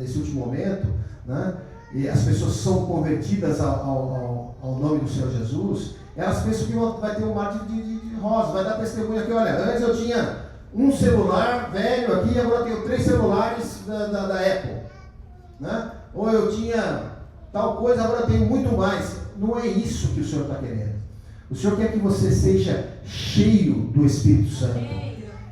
nesse último momento, né, e as pessoas são convertidas ao nome do Senhor Jesus, elas pensam que vai ter um mar de rosa, vai dar testemunho aqui, olha, antes eu tinha um celular velho aqui, agora eu tenho 3 celulares da Apple. Né? Ou eu tinha tal coisa, agora eu tenho muito mais. Não é isso que o Senhor está querendo. O Senhor quer que você seja cheio do Espírito Santo.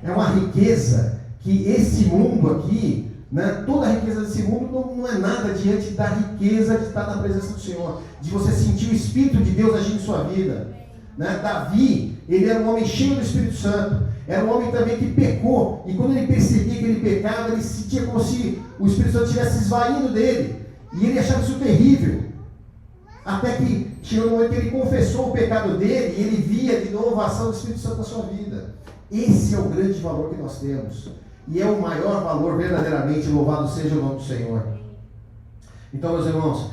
É uma riqueza que esse mundo aqui, né, toda a riqueza desse mundo não é nada diante da riqueza de estar na presença do Senhor, de você sentir o Espírito de Deus agindo em sua vida. Né? Davi, ele era um homem cheio do Espírito Santo. Era um homem também que pecou, e quando ele percebia que ele pecava, ele se sentia como se o Espírito Santo estivesse esvaindo dele, e ele achava isso terrível, até que chegou um momento que ele confessou o pecado dele, e ele via de novo a ação do Espírito Santo na sua vida. Esse é o grande valor que nós temos, e é o maior valor verdadeiramente, louvado seja o nome do Senhor. Então, meus irmãos,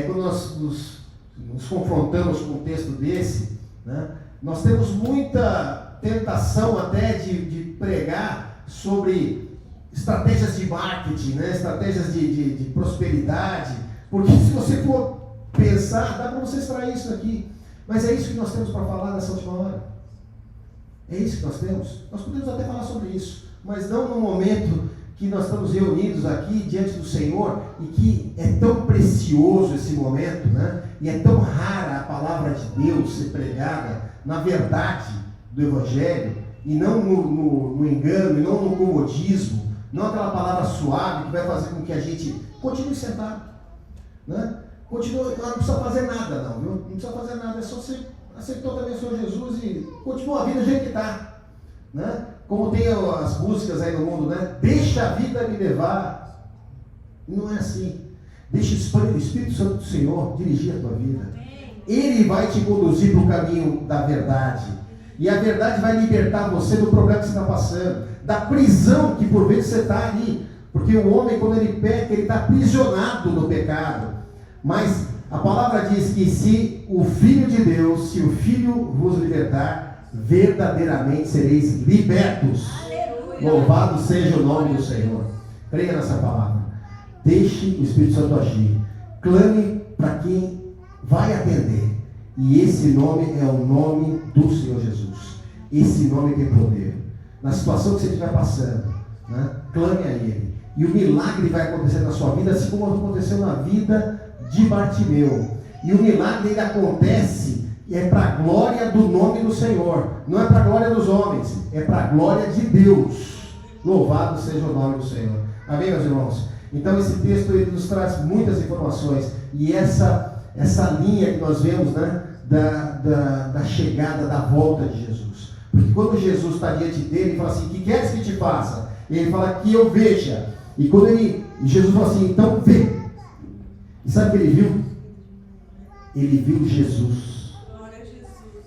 quando nós nos confrontamos com um texto desse, né, nós temos muita tentação até de pregar sobre estratégias de marketing, né? Estratégias de prosperidade, porque se você for pensar, dá para você extrair isso aqui, mas é isso que nós temos para falar nessa última hora. É isso que nós temos. Nós podemos até falar sobre isso, mas não no momento que nós estamos reunidos aqui diante do Senhor, e que é tão precioso esse momento, né? E é tão rara a palavra de Deus ser pregada na verdade do Evangelho, e não no engano, e não no comodismo, não aquela palavra suave que vai fazer com que a gente continue sentado, né? Continua, não precisa fazer nada não, viu? Não precisa fazer nada, é só você aceitou também o Senhor Jesus e continua a vida do jeito que está, né? Como tem as músicas aí no mundo, né? Deixa a vida me levar. Não é assim. Deixa o Espírito Santo do Senhor dirigir a tua vida. Ele vai te conduzir para o caminho da verdade. E a verdade vai libertar você do problema que você está passando, da prisão que por vezes você está ali. Porque o homem, quando ele peca, ele está aprisionado no pecado. Mas a palavra diz que se o Filho de Deus, se o Filho vos libertar, verdadeiramente sereis libertos. Aleluia. Louvado seja o nome do Senhor. Creia nessa palavra. Deixe o Espírito Santo agir. Clame para quem vai atender. E esse nome é o nome do Senhor Jesus. Esse nome tem poder. Na situação que você estiver passando, né? Clame a Ele. E o milagre vai acontecer na sua vida, assim como aconteceu na vida de Bartimeu. E o milagre ainda acontece, e é para a glória do nome do Senhor. Não é para a glória dos homens, é para a glória de Deus. Louvado seja o nome do Senhor. Amém, meus irmãos? Então esse texto ele nos traz muitas informações. E essa linha que nós vemos, né, da chegada, da volta de Jesus. Porque quando Jesus está diante dele, ele fala assim: que queres que te faça? E ele fala: que eu veja. E quando Jesus fala assim: então vê. E sabe o que ele viu? Ele viu Jesus.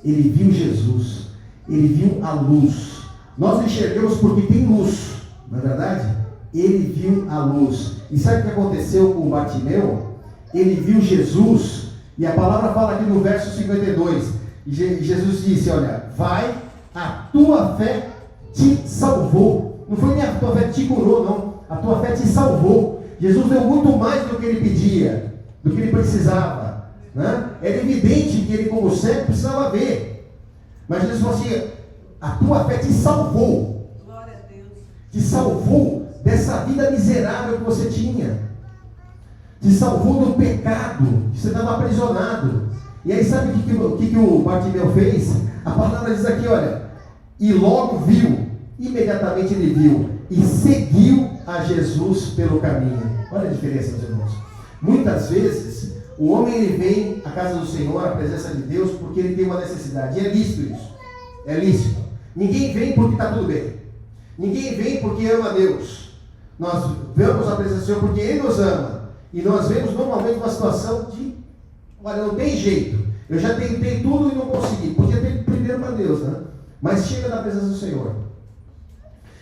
Ele viu Jesus. Ele viu a luz. Nós enxergamos porque tem luz, não é verdade? Ele viu a luz. E sabe o que aconteceu com Bartimeu? Ele viu Jesus. E a palavra fala aqui no verso 52. E Jesus disse: olha, vai, a tua fé te salvou. Não foi nem a tua fé te curou, não. A tua fé te salvou. Jesus deu muito mais do que ele pedia, do que ele precisava, né? Era evidente que ele, como cego, precisava ver. Mas Jesus falou assim: a tua fé te salvou. Glória a Deus. Te salvou dessa vida miserável que você tinha. Te salvou do pecado, que você estava aprisionado. E aí sabe o que o Bartimeu fez? A palavra diz aqui, olha: e logo viu, imediatamente ele viu, e seguiu a Jesus pelo caminho. Olha a diferença, meus irmãos. Muitas vezes, o homem ele vem à casa do Senhor, à presença de Deus, porque ele tem uma necessidade. E é lícito isso. É lícito. Ninguém vem porque está tudo bem. Ninguém vem porque ama a Deus. Nós vamos à presença do Senhor porque Ele nos ama. E nós vemos normalmente uma situação de: olha, não tem jeito. Eu já tentei tudo e não consegui. Podia ter primeiro para Deus, né? Mas chega na presença do Senhor.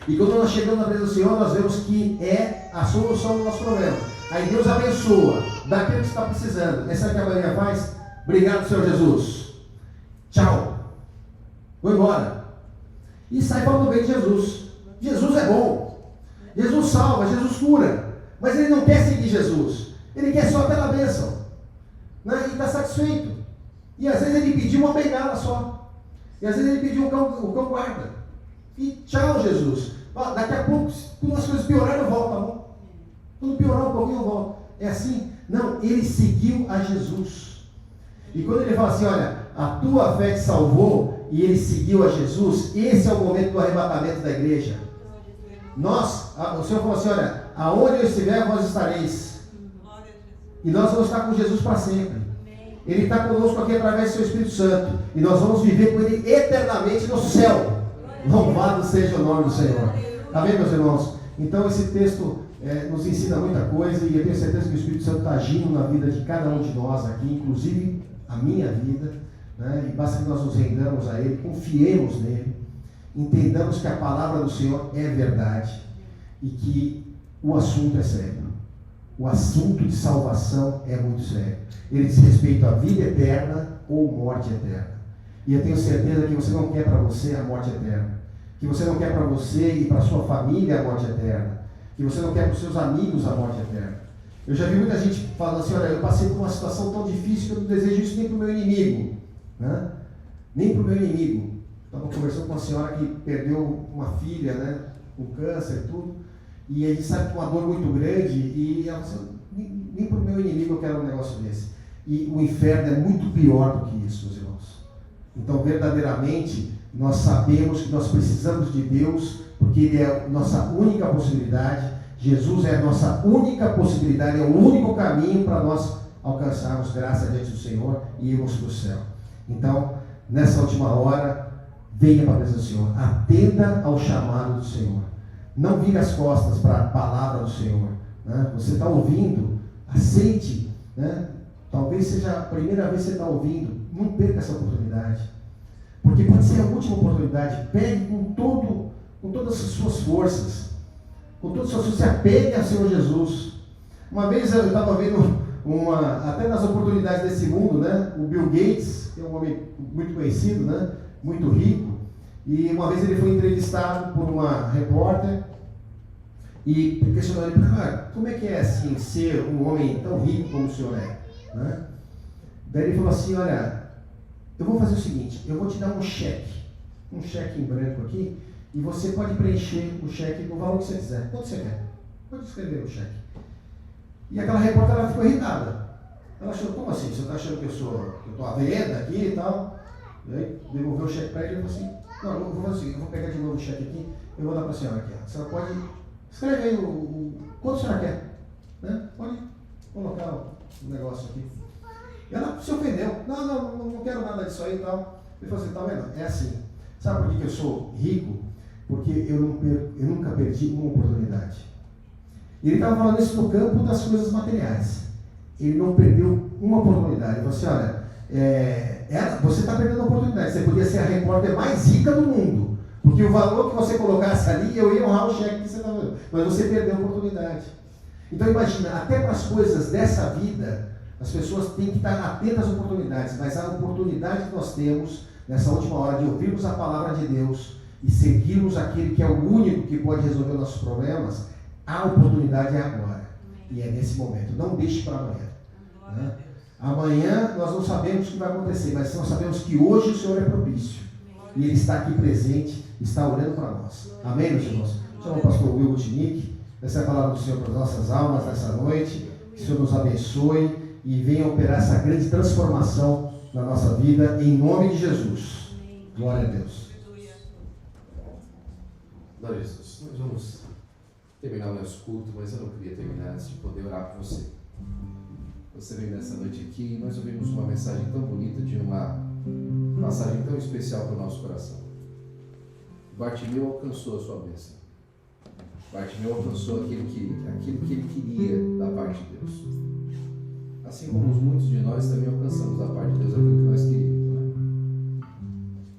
E quando nós chegamos na presença do Senhor, nós vemos que é a solução do nosso problema. Aí Deus abençoa, dá aquilo que você está precisando. Essa é o que a maioria faz. Obrigado, Senhor Jesus. Tchau. Vou embora. E sai falando bem de Jesus. Jesus é bom. Jesus salva, Jesus cura. Mas ele não quer seguir Jesus. Ele quer só aquela bênção. Né? E está satisfeito. E às vezes ele pediu uma bengala só. E às vezes ele pediu o cão guarda. E tchau, Jesus. Daqui a pouco, quando as coisas piorarem, eu volto, tá bom? Quando piorar um pouquinho, eu volto. É assim? Não, ele seguiu a Jesus. E quando ele fala assim: olha, a tua fé te salvou, e ele seguiu a Jesus, esse é o momento do arrebatamento da igreja. O Senhor falou assim: olha, aonde eu estiver, vós estareis. E nós vamos estar com Jesus para sempre. Ele está conosco aqui através do seu Espírito Santo. E nós vamos viver com ele eternamente no céu. Louvado seja o nome do Senhor. Amém, meus irmãos? Então esse texto nos ensina muita coisa. E eu tenho certeza que o Espírito Santo está agindo na vida de cada um de nós aqui, inclusive a minha vida, né? E basta que nós nos rendamos a Ele, confiemos nele, entendamos que a palavra do Senhor é verdade e que o assunto é sério. O assunto de salvação é muito sério. Ele diz respeito à vida eterna ou morte eterna. E eu tenho certeza que você não quer para você a morte eterna. Que você não quer para você e para sua família a morte eterna. Que você não quer para os seus amigos a morte eterna. Eu já vi muita gente falando assim, olha, eu passei por uma situação tão difícil que eu não desejo isso nem para o meu inimigo. Né? Nem para o meu inimigo. Estava conversando com uma senhora que perdeu uma filha, né, com câncer e tudo. E a gente sabe que é uma dor muito grande. E ela falou assim, nem para o meu inimigo eu quero um negócio desse. E o inferno é muito pior do que isso, meus irmãos. Então, verdadeiramente, nós sabemos que nós precisamos de Deus, porque Ele é a nossa única possibilidade. Jesus é a nossa única possibilidade, é o único caminho para nós alcançarmos graça diante do Senhor e irmos para o céu. Então, nessa última hora, venha para a presença do Senhor, atenda ao chamado do Senhor. Não vire as costas para a palavra do Senhor. Né? Você está ouvindo, aceite. Né? Talvez seja a primeira vez que você está ouvindo, não perca essa oportunidade. Porque pode ser a última oportunidade. Pegue com todas as suas forças. Com todas as suas forças, se apegue ao Senhor Jesus. Uma vez eu estava vendo, até nas oportunidades desse mundo, né? O Bill Gates, que é um homem muito conhecido, né? Muito rico. E uma vez ele foi entrevistado por uma repórter e questionou ele, como é que é assim, ser um homem tão rico como o senhor é? Né? Daí ele falou assim, olha, eu vou fazer o seguinte, eu vou te dar um cheque em branco aqui, e você pode preencher o cheque no valor que você quiser. Quanto você quer? Pode escrever o cheque. E aquela repórter, ela ficou irritada. Ela achou, como assim? Você está achando que eu estou à venda aqui e tal? E aí devolveu o cheque para ele e falou assim, não, eu vou fazer o seguinte, eu vou pegar de novo o cheque aqui, eu vou dar para a senhora aqui. A senhora pode escrever aí quanto a senhora quer. Né? Pode colocar o negócio aqui. E ela se ofendeu. Não quero nada disso aí e tal. Ele falou assim, tá vendo? É assim. Sabe por que eu sou rico? Porque eu nunca perdi uma oportunidade. E ele estava falando isso no campo das coisas materiais. Ele não perdeu uma oportunidade. Ele falou assim, olha, você está perdendo a oportunidade. Você podia ser a repórter mais rica do mundo. Porque o valor que você colocasse ali, eu ia honrar o cheque que você estava dando. Mas você perdeu a oportunidade. Então imagina, até para as coisas dessa vida, as pessoas têm que estar atentas às oportunidades. Mas a oportunidade que nós temos, nessa última hora, de ouvirmos a palavra de Deus e seguirmos aquele que é o único que pode resolver os nossos problemas, a oportunidade é agora. E é nesse momento. Não deixe para amanhã. Né? Amanhã nós não sabemos o que vai acontecer, mas nós sabemos que hoje o Senhor é propício. E Ele está aqui presente, está orando para nós. Amém, meus irmãos? Chama o pastor Will Gutnick. Essa é a palavra do Senhor para as nossas almas nessa noite. Que o Senhor nos abençoe e venha operar essa grande transformação na nossa vida, em nome de Jesus. Glória a Deus. Glória a Jesus. Nós vamos terminar o nosso culto, mas eu não queria terminar antes de poder orar por você. Você veio nessa noite aqui e nós ouvimos uma mensagem tão bonita de uma passagem tão especial para o nosso coração. Bartimeu alcançou a sua bênção. Bartimeu alcançou aquilo que ele queria da parte de Deus. Assim como muitos de nós também alcançamos da parte de Deus aquilo que nós queríamos. Né?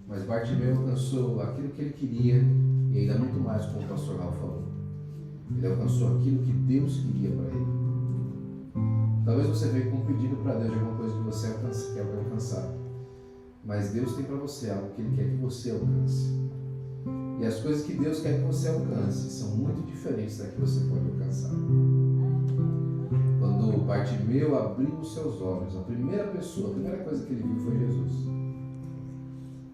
Mas Bartimeu alcançou aquilo que ele queria e ainda muito mais, como o pastor Raul falou. Ele alcançou aquilo que Deus queria para ele. Talvez você veio com um pedido para Deus de alguma coisa que você quer alcançar. Mas Deus tem para você algo que Ele quer que você alcance. E as coisas que Deus quer que você alcance são muito diferentes da que você pode alcançar. Quando Bartimeu abriu os seus olhos, a primeira coisa que ele viu foi Jesus.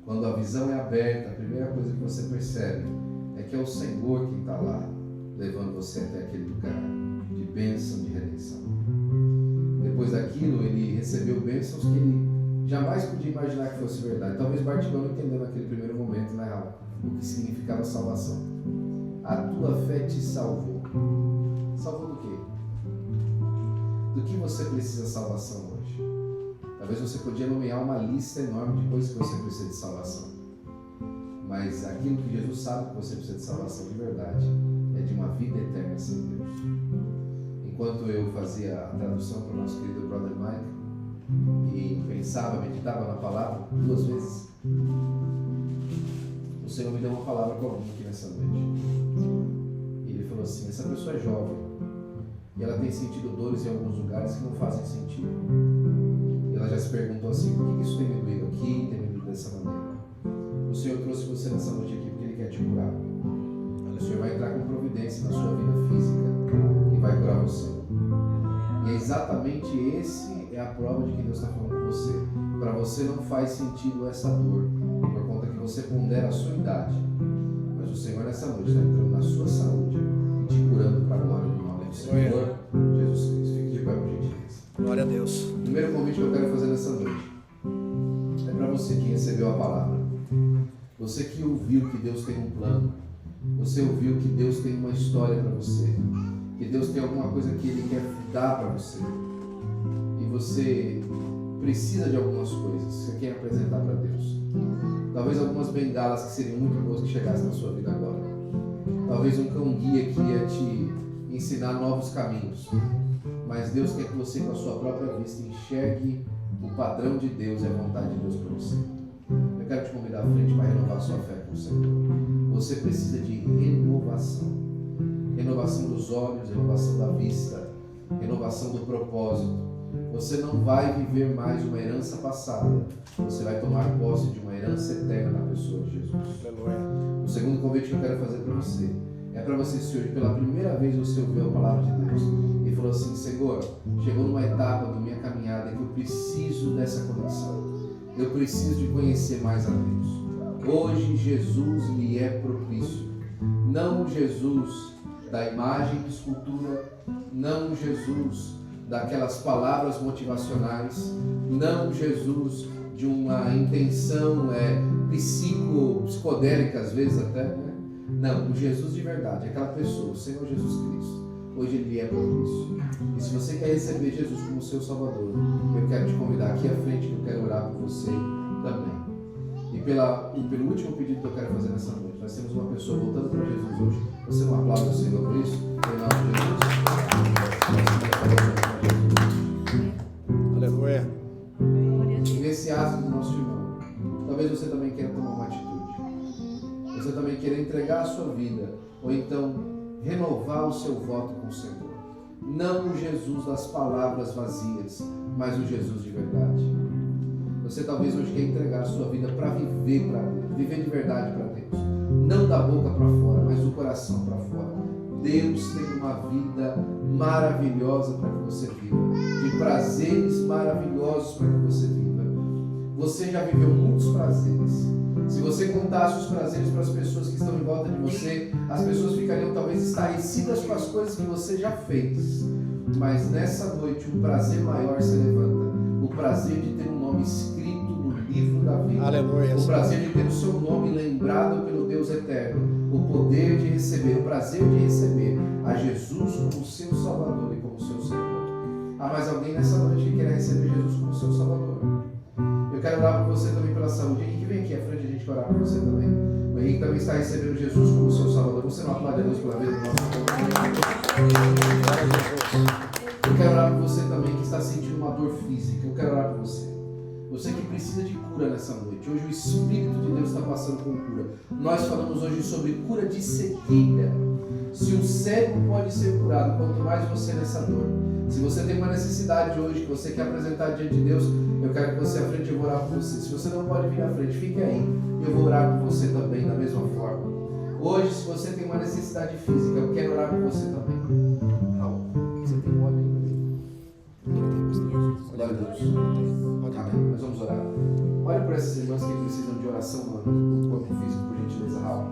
Quando a visão é aberta, a primeira coisa que você percebe é que é o Senhor quem está lá, levando você até aquele lugar de bênção, de redenção. Depois daquilo, ele recebeu bênçãos que ele jamais podia imaginar que fosse verdade. Talvez Bartimeu não entendeu naquele primeiro momento, na real, o que significava salvação. A tua fé te salvou. Salvou do quê? Do que você precisa de salvação hoje? Talvez você podia nomear uma lista enorme de coisas que você precisa de salvação. Mas aquilo que Jesus sabe que você precisa de salvação de verdade é de uma vida eterna sem Deus. Enquanto eu fazia a tradução para o nosso querido brother Mike e pensava, meditava na palavra 2 vezes, o Senhor me deu uma palavra comum aqui nessa noite. E Ele falou assim, essa pessoa é jovem e ela tem sentido dores em alguns lugares que não fazem sentido. E ela já se perguntou assim, por que isso tem me doído aqui, tem me doído dessa maneira. O Senhor trouxe você nessa noite aqui porque Ele quer te curar. O Senhor vai entrar com providência na sua vida física e vai curar você. E é exatamente esse é a prova de que Deus está falando com você. Para você não faz sentido essa dor, por conta que você pondera a sua idade. Mas o Senhor nessa noite está entrando na sua saúde e te curando para a glória do nome do Senhor Jesus Cristo. Fique de pé, por gentileza. Glória a Deus. O primeiro convite que eu quero fazer nessa noite é para você que recebeu a palavra. Você que ouviu que Deus tem um plano. Você ouviu que Deus tem uma história para você. Que Deus tem alguma coisa que Ele quer dar para você. E você precisa de algumas coisas que você quer apresentar para Deus. Talvez algumas bengalas que seriam muito boas que chegassem na sua vida agora. Talvez um cão-guia que ia te ensinar novos caminhos. Mas Deus quer que você, com a sua própria vista, enxergue o padrão de Deus e a vontade de Deus para você. Eu quero te convidar à frente para renovar a sua fé com o Senhor. Você precisa de renovação. Renovação dos olhos, renovação da vista, renovação do propósito. Você não vai viver mais uma herança passada. Você vai tomar posse de uma herança eterna na pessoa de Jesus. O segundo convite que eu quero fazer para você é para você, se hoje pela primeira vez você ouviu a palavra de Deus e falou assim: Senhor, chegou numa etapa da minha caminhada que eu preciso dessa conexão. Eu preciso de conhecer mais a Deus. Hoje Jesus lhe é propício. Não Jesus da imagem de escultura, não Jesus daquelas palavras motivacionais, não Jesus de uma intenção psicodélica às vezes até, né? Não, o Jesus de verdade, aquela pessoa, o Senhor Jesus Cristo, hoje Ele é propício. E se você quer receber Jesus como seu Salvador, eu quero te convidar aqui à frente que eu quero orar por você também. E pelo último pedido que eu quero fazer nessa noite, nós temos uma pessoa voltando para Jesus hoje. Você não aplaude o Senhor por isso? Em nome de Jesus. Aleluia. E nesse ato do nosso irmão, talvez você também queira tomar uma atitude. Você também queira entregar a sua vida, ou então renovar o seu voto com o Senhor. Não o Jesus das palavras vazias, mas o Jesus de verdade. Você talvez hoje quer entregar a sua vida para viver para Deus, viver de verdade para Deus. Não da boca para fora, mas do coração para fora. Deus tem uma vida maravilhosa para que você viva, de prazeres maravilhosos para que você viva. Você já viveu muitos prazeres. Se você contasse os prazeres para as pessoas que estão em volta de você, as pessoas ficariam talvez estarrecidas com as coisas que você já fez. Mas nessa noite um prazer maior se levanta. O prazer de ter um nome escrito no livro da vida. Aleluia. O prazer de ter o seu nome lembrado pelo Deus eterno. O poder de receber, o prazer de receber a Jesus como seu Salvador e como seu Senhor. Há mais alguém nessa noite que quer receber Jesus como seu Salvador? Eu quero orar por você também pela saúde. Henrique, vem aqui à frente, a gente vai orar por você também. O Henrique também está recebendo Jesus como seu Salvador. Você não aplaude a Deus pela vida do nosso Senhor? Eu quero orar por você também que está sentindo uma dor física. Eu quero orar por você. Você que precisa de cura nessa noite. Hoje o Espírito de Deus está passando com cura. Nós falamos hoje sobre cura de cegueira. Se um cego pode ser curado, quanto mais você nessa dor. Se você tem uma necessidade hoje que você quer apresentar diante de Deus, eu quero que você à frente, eu vou orar por você. Se você não pode vir à frente, fique aí. Eu vou orar por você também da mesma forma. Hoje, se você tem uma necessidade física, eu quero orar por você também. Raul, você tem óleo aí? Glória a Deus. Amém. Nós vamos orar. Olha por essas irmãs que precisam de oração no corpo físico, por gentileza, Raul.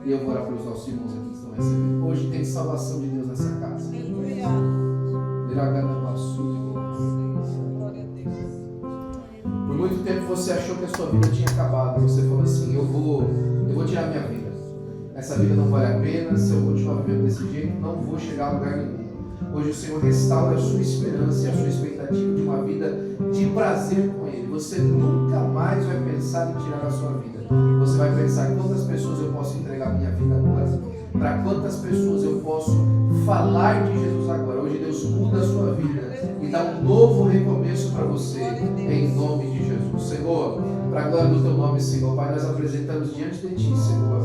E eu vou orar pelos nossos irmãos aqui que estão recebendo. Hoje tem salvação de Deus nessa casa. Por muito tempo você achou que a sua vida tinha acabado. Você falou assim: eu vou tirar minha vida. Essa vida não vale a pena. Se eu continuar vivendo desse jeito, não vou chegar a lugar nenhum. Hoje o Senhor restaura a sua esperança e a sua expectativa de uma vida de prazer com Ele. Você nunca mais vai pensar em tirar a sua vida. Você vai pensar: quantas pessoas eu posso entregar minha vida agora? Para quantas pessoas eu posso falar de Jesus agora? Hoje Deus muda a sua vida e dá um novo recomeço para você, em nome de Jesus. Senhor, para a glória do Teu nome, Senhor, Pai, nós apresentamos diante de Ti, Senhor,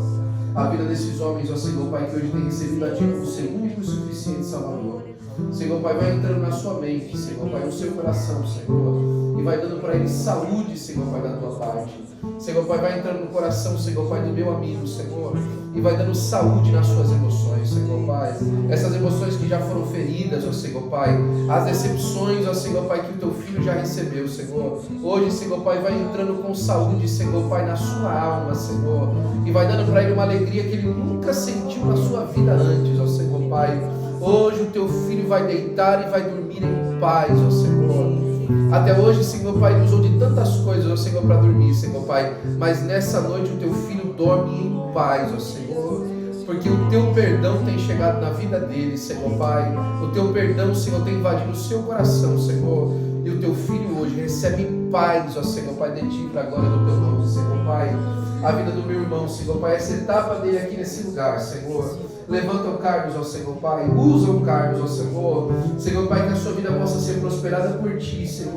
a vida desses homens, ó Senhor, Pai, que hoje tem recebido a Ti como seu único e suficiente Salvador. Senhor Pai, vai entrando na sua mente, Senhor Pai, no seu coração, Senhor, e vai dando para ele saúde, Senhor Pai, da tua parte. Senhor Pai, vai entrando no coração, Senhor Pai, do meu amigo, Senhor, e vai dando saúde nas suas emoções, Senhor Pai. Essas emoções que já foram feridas, ó Senhor Pai, as decepções, ó Senhor Pai, que o teu filho já recebeu, Senhor. Hoje, Senhor Pai, vai entrando com saúde, Senhor Pai, na sua alma, Senhor, e vai dando para ele uma alegria que ele nunca sentiu na sua vida antes, ó Senhor Pai. Hoje o teu filho vai deitar e vai dormir em paz, ó Senhor. Até hoje, Senhor Pai, ele usou de tantas coisas, ó Senhor, para dormir, Senhor Pai, mas nessa noite o teu filho dorme em paz, ó Senhor, porque o teu perdão tem chegado na vida dele, Senhor Pai. O teu perdão, Senhor, tem invadido o seu coração, Senhor, e o teu filho hoje recebe paz, ó Senhor Pai, de ti para a glória do teu nome, Senhor Pai. A vida do meu irmão, Senhor Pai, essa etapa dele aqui nesse lugar, Senhor. Levanta o Carlos, ó Senhor Pai. Usa o Carlos, ó Senhor. Senhor Pai, que a sua vida possa ser prosperada por ti, Senhor.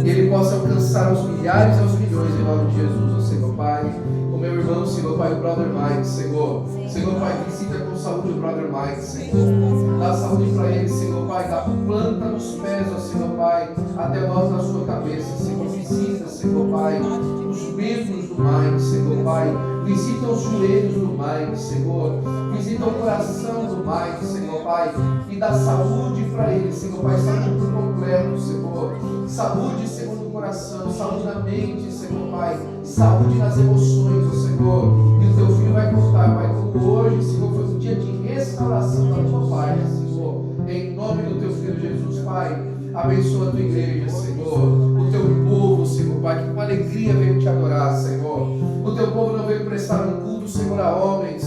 E ele possa alcançar aos milhares e aos milhões em nome de Jesus, ó Senhor Pai. O meu irmão, Senhor Pai, o Brother Mike, Senhor. Senhor Pai, visita com saúde o Brother Mike, Senhor. Dá saúde para ele, Senhor Pai. Da planta dos pés, ó Senhor Pai, até o alto da sua cabeça, Senhor. Visita, Senhor Pai, os membros do Mike, Senhor Pai. Visita os joelhos do Mike, Senhor. Visita o coração do Mike, Senhor Pai. E dá saúde para ele, Senhor Pai. Saúde por completo, Senhor. Saúde, Senhor, no coração. Saúde na mente, Senhor Pai. Saúde nas emoções, ó Senhor. E o teu filho vai contar, Pai, como hoje, Senhor, foi um dia de restauração da tua parte, Senhor. Em nome do teu filho Jesus, Pai. Abençoa a tua igreja, Senhor. O teu povo, Senhor Pai, que com alegria veio te adorar, Senhor. O teu povo não veio prestar um culto, Senhor, a homens.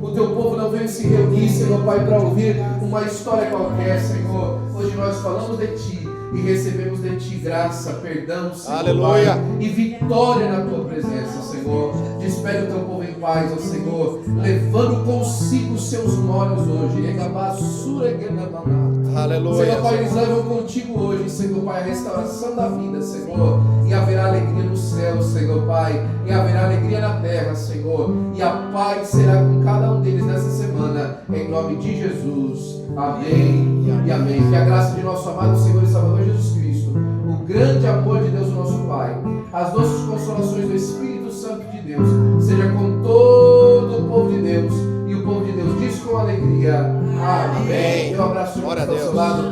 O teu povo não veio se reunir, Senhor Pai, para ouvir uma história qualquer, Senhor. Hoje nós falamos de ti e recebemos de ti graça, perdão, Senhor. Aleluia. Pai, e vitória na tua presença, Senhor. Despede o teu povo em paz, ó Senhor, levando consigo os seus molhos hoje. Aleluia. Senhor Pai, eles levam contigo hoje, Senhor Pai, a restauração da vida, Senhor. E haverá alegria no céu, Senhor Pai. E haverá alegria na terra, Senhor. E a paz será com cada um deles nessa semana. Em nome de Jesus. Amém e amém. Que a graça de nosso amado Senhor e Salvador Jesus Cristo, o grande amor de Deus, nosso Pai, as doces consolações do Espírito Santo de Deus, seja com todo o povo de Deus. E o povo de Deus diz com alegria. Amém. Um abraço ao seu lado.